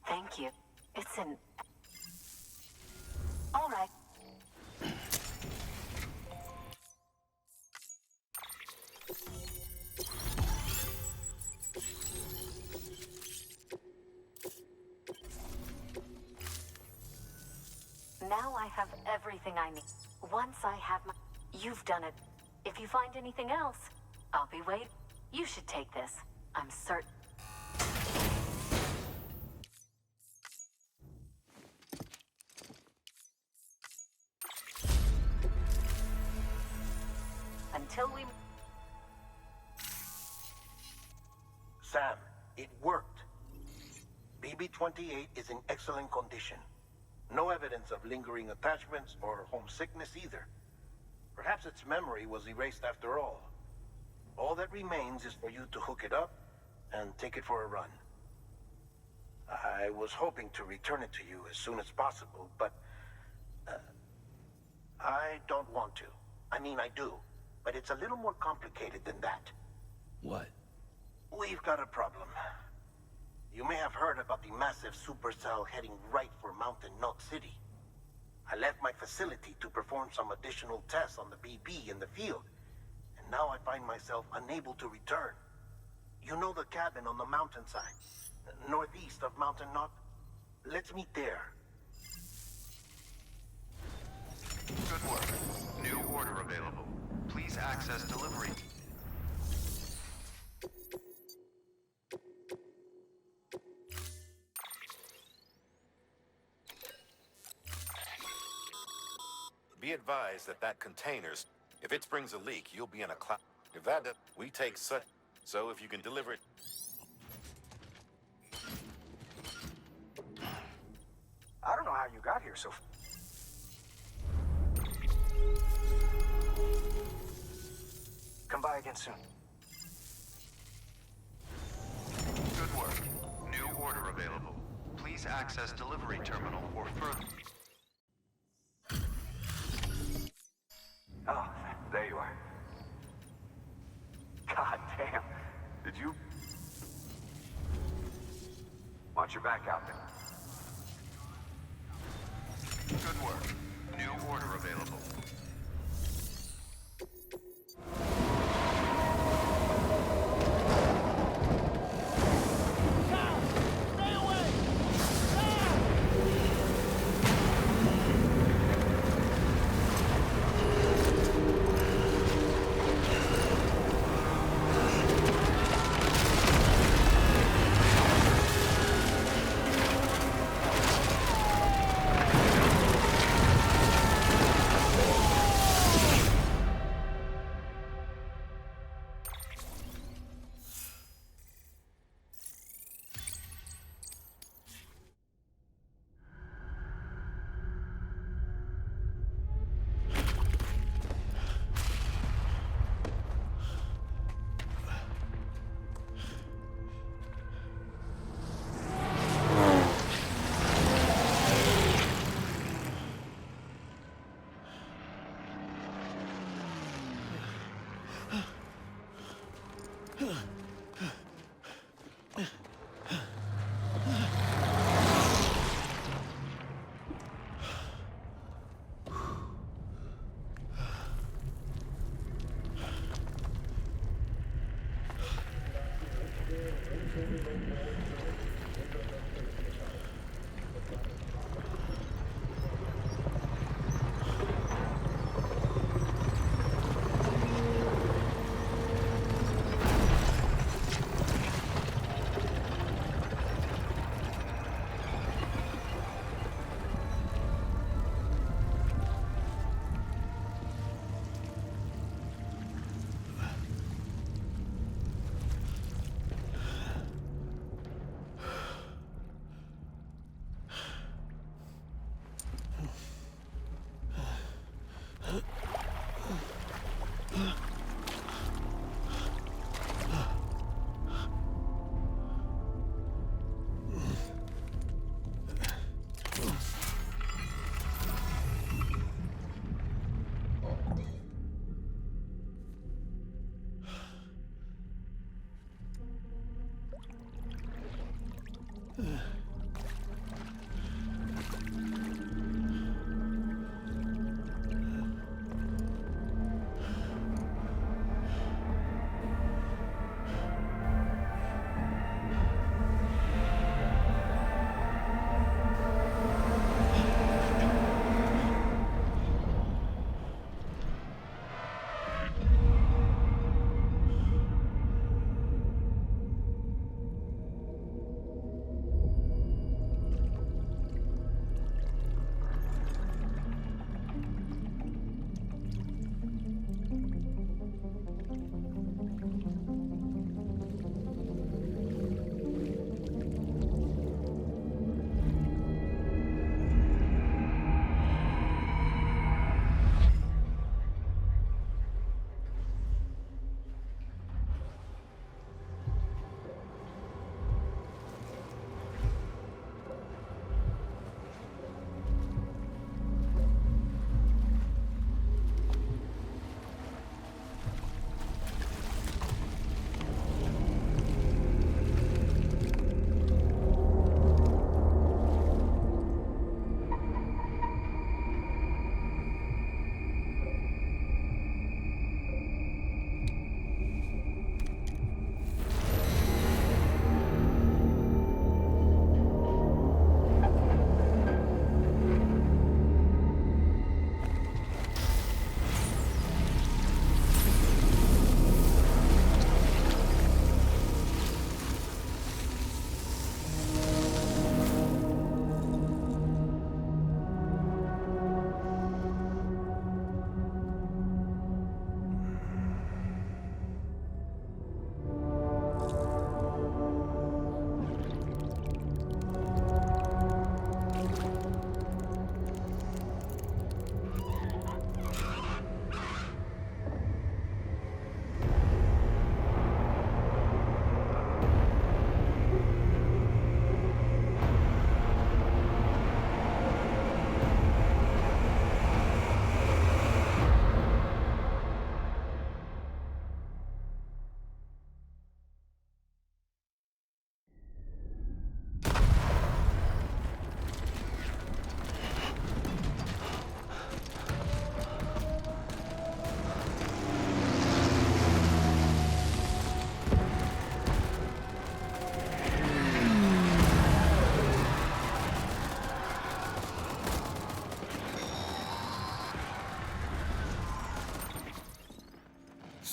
Speaker 3: Thank you. It's an... All right. Now I have everything I need. Once I have my... You've done it. If you find anything else, I'll be waiting. You should take this. I'm certain... Until we...
Speaker 1: Sam, it worked. BB-28 is in excellent condition. No evidence of lingering attachments or homesickness either. Perhaps its memory was erased after all. All that remains is for you to hook it up and take it for a run. I was hoping to return it to you as soon as possible, but... I don't want to. I mean, I do. But it's a little more complicated than that.
Speaker 9: What?
Speaker 1: We've got a problem. You may have heard about the massive supercell heading right for Mountain Knot City. I left my facility to perform some additional tests on the BB in the field, and now I find myself unable to return. You know the cabin on the mountainside, northeast of Mountain Knot? Let's meet there.
Speaker 8: Good work. New order available. Please access delivery.
Speaker 2: Be advised that container's... If it springs a leak, you'll be in a cloud. If that does, we take such... So if you can deliver it...
Speaker 13: I don't know how you got here so... Come by again soon.
Speaker 8: Good work. New order available. Please access delivery terminal or further.
Speaker 5: Oh, there you are. God damn. Did you... Watch your back out there.
Speaker 8: Good work. New order available.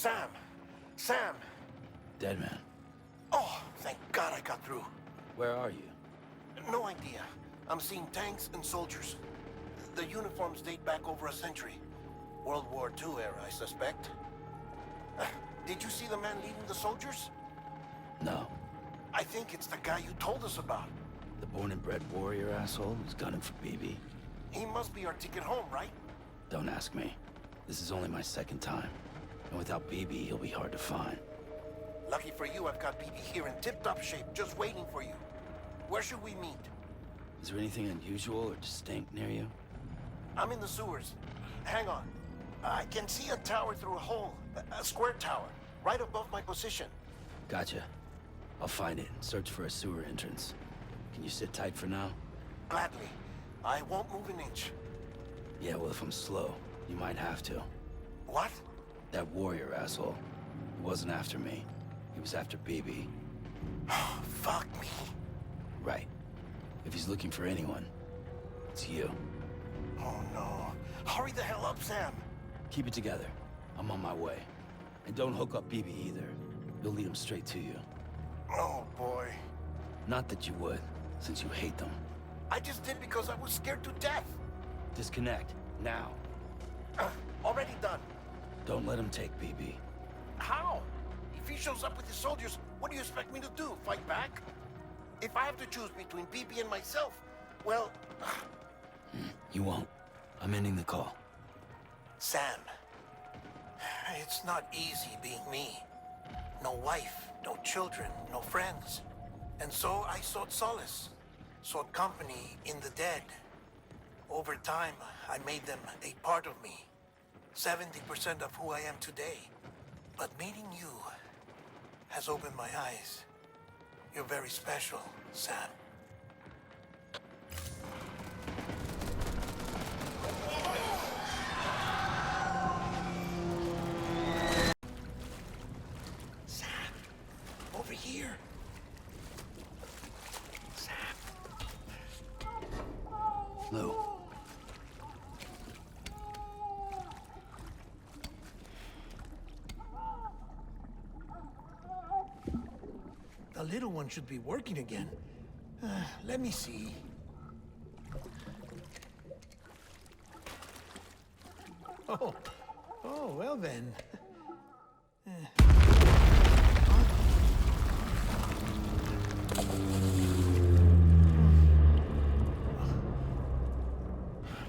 Speaker 1: Sam! Sam!
Speaker 9: Dead man.
Speaker 1: Oh, thank God I got through.
Speaker 9: Where are you?
Speaker 1: No idea. I'm seeing tanks and soldiers. The uniforms date back over a century. World War II era, I suspect. Did you see the man leading the soldiers?
Speaker 9: No.
Speaker 1: I think it's the guy you told us about.
Speaker 9: The born and bred warrior asshole who's gunning for BB.
Speaker 1: He must be our ticket home, right?
Speaker 9: Don't ask me. This is only my second time. And without BB, he'll be hard to find.
Speaker 1: Lucky for you, I've got BB here in tip-top shape, just waiting for you. Where should we meet?
Speaker 9: Is there anything unusual or distinct near you?
Speaker 1: I'm in the sewers. Hang on. I can see a tower through a hole. A square tower, right above my position.
Speaker 9: Gotcha. I'll find it and search for a sewer entrance. Can you sit tight for now?
Speaker 1: Gladly. I won't move an inch.
Speaker 9: Yeah, well, if I'm slow, you might have to.
Speaker 1: What?
Speaker 9: That warrior asshole. He wasn't after me. He was after BB.
Speaker 1: Fuck me.
Speaker 9: Right. If he's looking for anyone, it's you.
Speaker 1: Oh no. Hurry the hell up, Sam.
Speaker 9: Keep it together. I'm on my way. And don't hook up BB either. You'll lead him straight to you.
Speaker 1: Oh boy.
Speaker 9: Not that you would, since you hate them.
Speaker 1: I just did because I was scared to death.
Speaker 9: Disconnect, now.
Speaker 1: Already done.
Speaker 9: Don't let him take BB.
Speaker 1: How? If he shows up with his soldiers, what do you expect me to do? Fight back? If I have to choose between BB and myself, well...
Speaker 9: You won't. I'm ending the call.
Speaker 1: Sam, it's not easy being me. No wife, no children, no friends. And so I sought solace, sought company in the dead. Over time, I made them a part of me. 70% of who I am today. But meeting you has opened my eyes. You're very special, Sam. Sam, over here. Sam.
Speaker 9: Lou.
Speaker 4: The little one should be working again. Let me see. Oh, well then.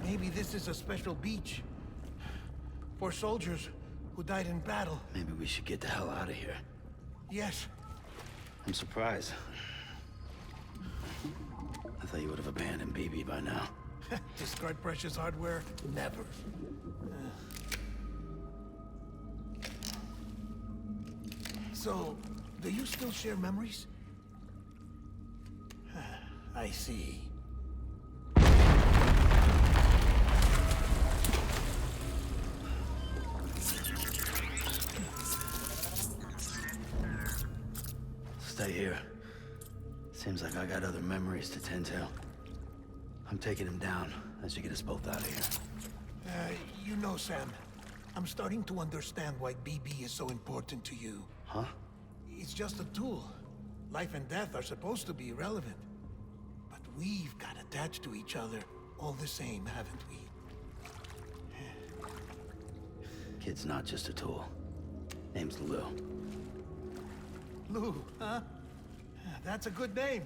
Speaker 4: Maybe this is a special beach for soldiers who died in battle.
Speaker 9: Maybe we should get the hell out of here.
Speaker 4: Yes.
Speaker 9: I'm surprised. I thought you would have abandoned BB by now.
Speaker 4: Discard precious hardware? Never. So, do you still share memories? I see.
Speaker 9: Stay here. Seems like I got other memories to tend to. I'm taking him down as you get us both out of here.
Speaker 4: You know, Sam, I'm starting to understand why BB is so important to you.
Speaker 9: Huh?
Speaker 4: It's just a tool. Life and death are supposed to be irrelevant. But we've got attached to each other all the same, haven't we?
Speaker 9: Kid's not just a tool. Name's Lou.
Speaker 4: Lou, huh? That's a good name.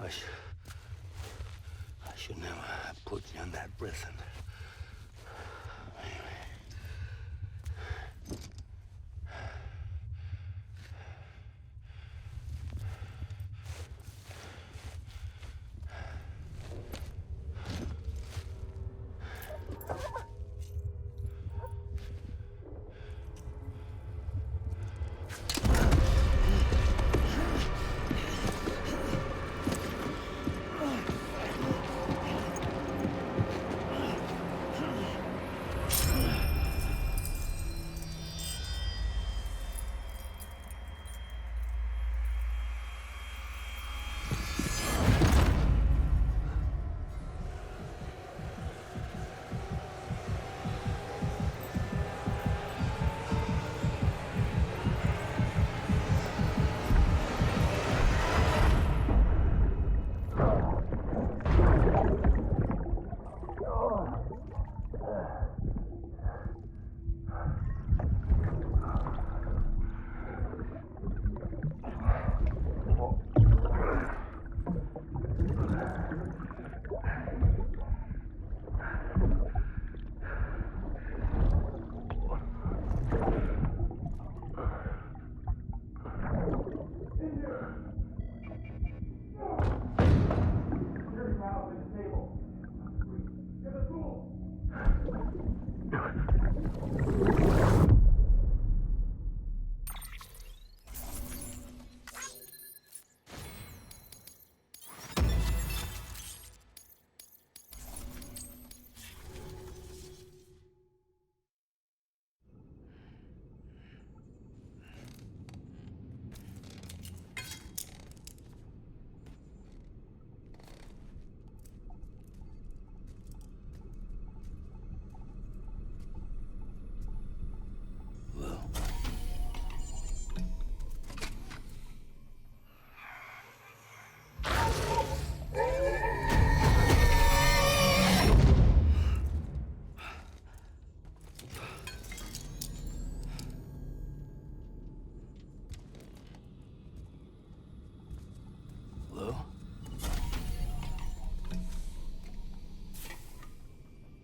Speaker 9: I should never have put you in that prison.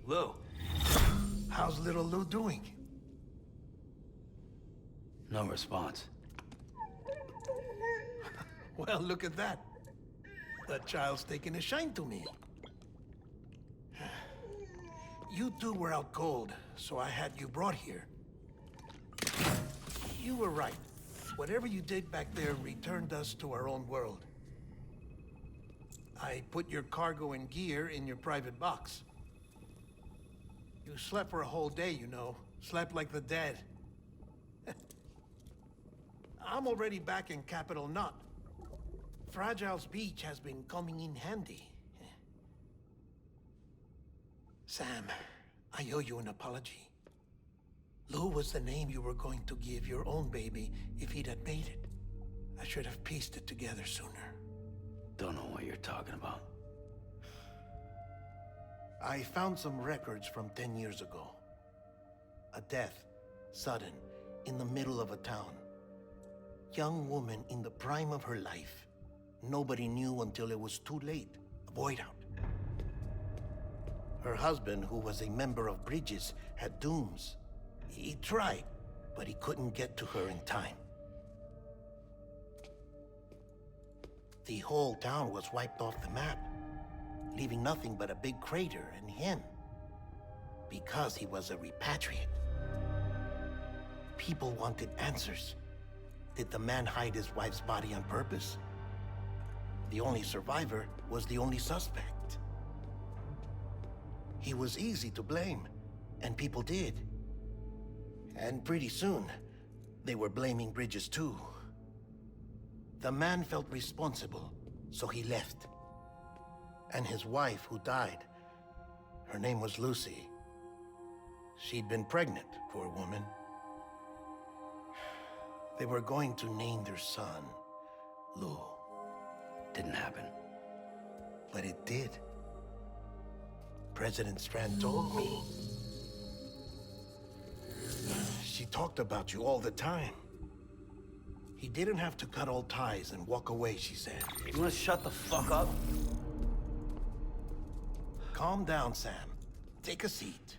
Speaker 4: Lou. How's little Lou doing?
Speaker 9: No response.
Speaker 4: Well, look at that. That child's taking a shine to me. You two were out cold, so I had you brought here. You were right. Whatever you did back there returned us to our own world. I put your cargo and gear in your private box. You slept for a whole day, you know. Slept like the dead. I'm already back in Capital Knot. Fragile's Beach has been coming in handy. Sam, I owe you an apology. Lou was the name you were going to give your own baby if he'd had made it. I should have pieced it together sooner.
Speaker 9: Don't know what you're talking about.
Speaker 4: I found some records from 10 years ago. A death, sudden, in the middle of a town. Young woman in the prime of her life. Nobody knew until it was too late. A void out. Her husband, who was a member of Bridges, had dooms. He tried, but he couldn't get to her in time. The whole town was wiped off the map, leaving nothing but a big crater and him. Because he was a repatriate. People wanted answers. Did the man hide his wife's body on purpose? The only survivor was the only suspect. He was easy to blame, and people did. And pretty soon, they were blaming Bridges too. The man felt responsible, so he left. And his wife, who died, her name was Lucy. She'd been pregnant, poor woman. They were going to name their son Lou.
Speaker 9: Didn't happen.
Speaker 4: But it did. President Strand told me. She talked about you all the time. He didn't have to cut all ties and walk away, she said.
Speaker 9: You wanna shut the fuck up?
Speaker 4: Calm down, Sam. Take a seat.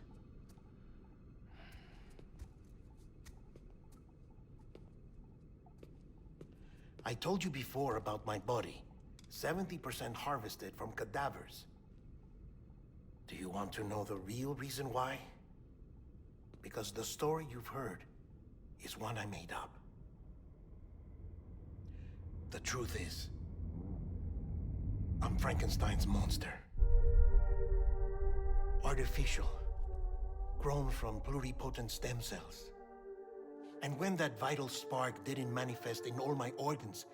Speaker 4: I told you before about my body. 70% harvested from cadavers. Do you want to know the real reason why? Because the story you've heard is one I made up. The truth is, I'm Frankenstein's monster. Artificial, grown from pluripotent stem cells. And when that vital spark didn't manifest in all my organs,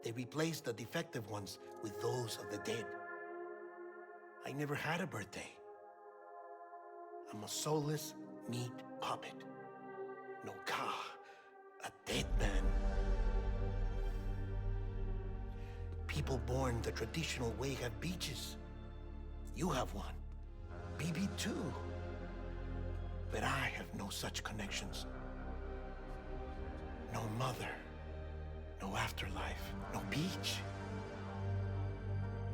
Speaker 4: they replaced the defective ones with those of the dead. I never had a birthday. I'm a soulless meat puppet. No ka, a dead man. People born the traditional way have beaches. You have one. BB too. But I have no such connections. No mother. No afterlife. No beach.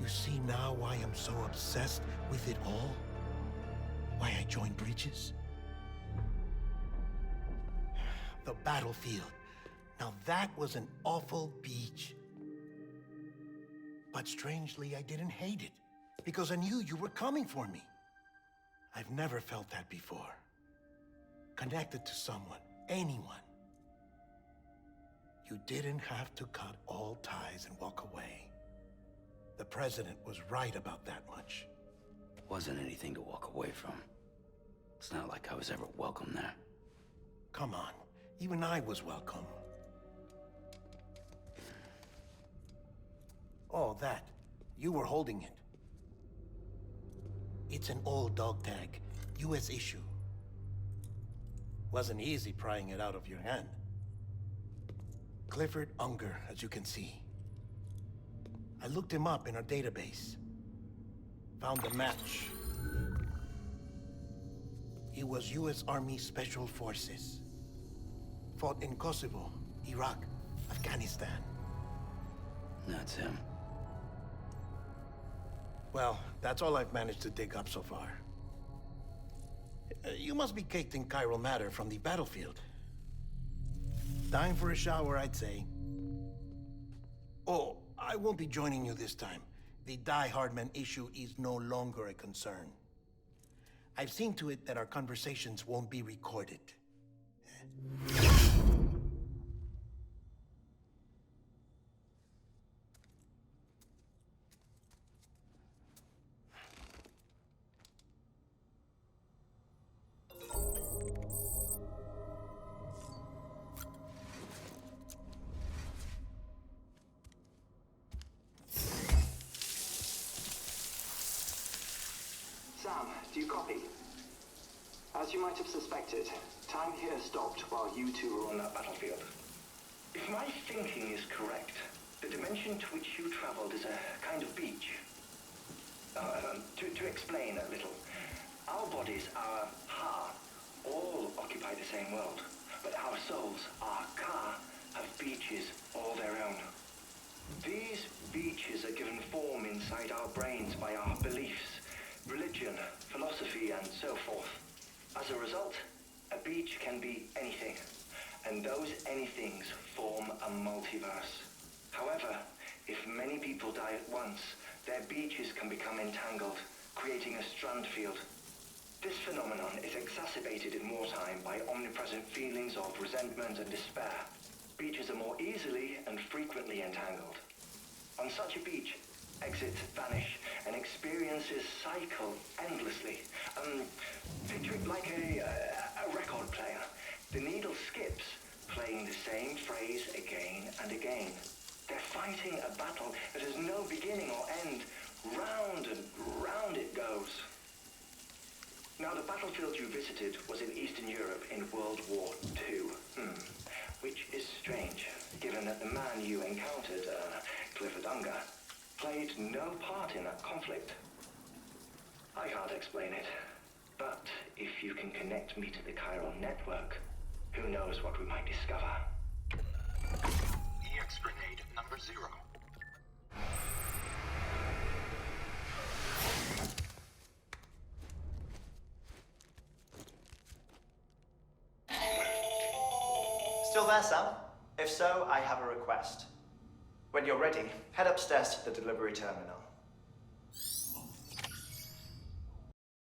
Speaker 4: You see now why I'm so obsessed with it all? Why I joined Bridges? The battlefield. Now that was an awful beach. But strangely, I didn't hate it, because I knew you were coming for me. I've never felt that before. Connected to someone, anyone. You didn't have to cut all ties and walk away. The president was right about that much.
Speaker 9: Wasn't anything to walk away from. It's not like I was ever welcome there.
Speaker 4: Come on, even I was welcome. Oh, that. You were holding it. It's an old dog tag, US issue. Wasn't easy prying it out of your hand. Clifford Unger, as you can see. I looked him up in our database. Found a match. He was US Army Special Forces. Fought in Kosovo, Iraq, Afghanistan.
Speaker 9: That's him.
Speaker 4: Well, that's all I've managed to dig up so far. You must be caked in chiral matter from the battlefield. Time for a shower, I'd say. Oh, I won't be joining you this time. The Die Hardman issue is no longer a concern. I've seen to it that our conversations won't be recorded.
Speaker 14: Sam, do you copy? As you might have suspected, time here stopped while you two were on that battlefield.
Speaker 15: If my thinking is correct, the dimension to which you traveled is a kind of beach. To explain a little, our bodies, our ha, all occupy the same world, but our souls, our ka, have beaches all their own. These beaches are given form inside our brains by our beliefs, religion, philosophy, and so forth. As a result, a beach can be anything, and those anythings form a multiverse. However, if many people die at once, their beaches can become entangled, creating a strand field. This phenomenon is exacerbated in wartime by omnipresent feelings of resentment and despair. Beaches are more easily and frequently entangled. On such a beach, exits vanish and experiences cycle endlessly. Picture it like a record player. The needle skips, playing the same phrase again and again. They're fighting a battle that has no beginning or end. Round and round it goes. Now, the battlefield you visited was in Eastern Europe in World War II. Which is strange, given that the man you encountered, Clifford Unger, played no part in that conflict. I can't explain it, but if you can connect me to the chiral network, who knows what we might discover.
Speaker 16: Hex grenade number 0.
Speaker 13: Still there, Sam? If so, I have a request. When you're ready, head upstairs to the delivery terminal.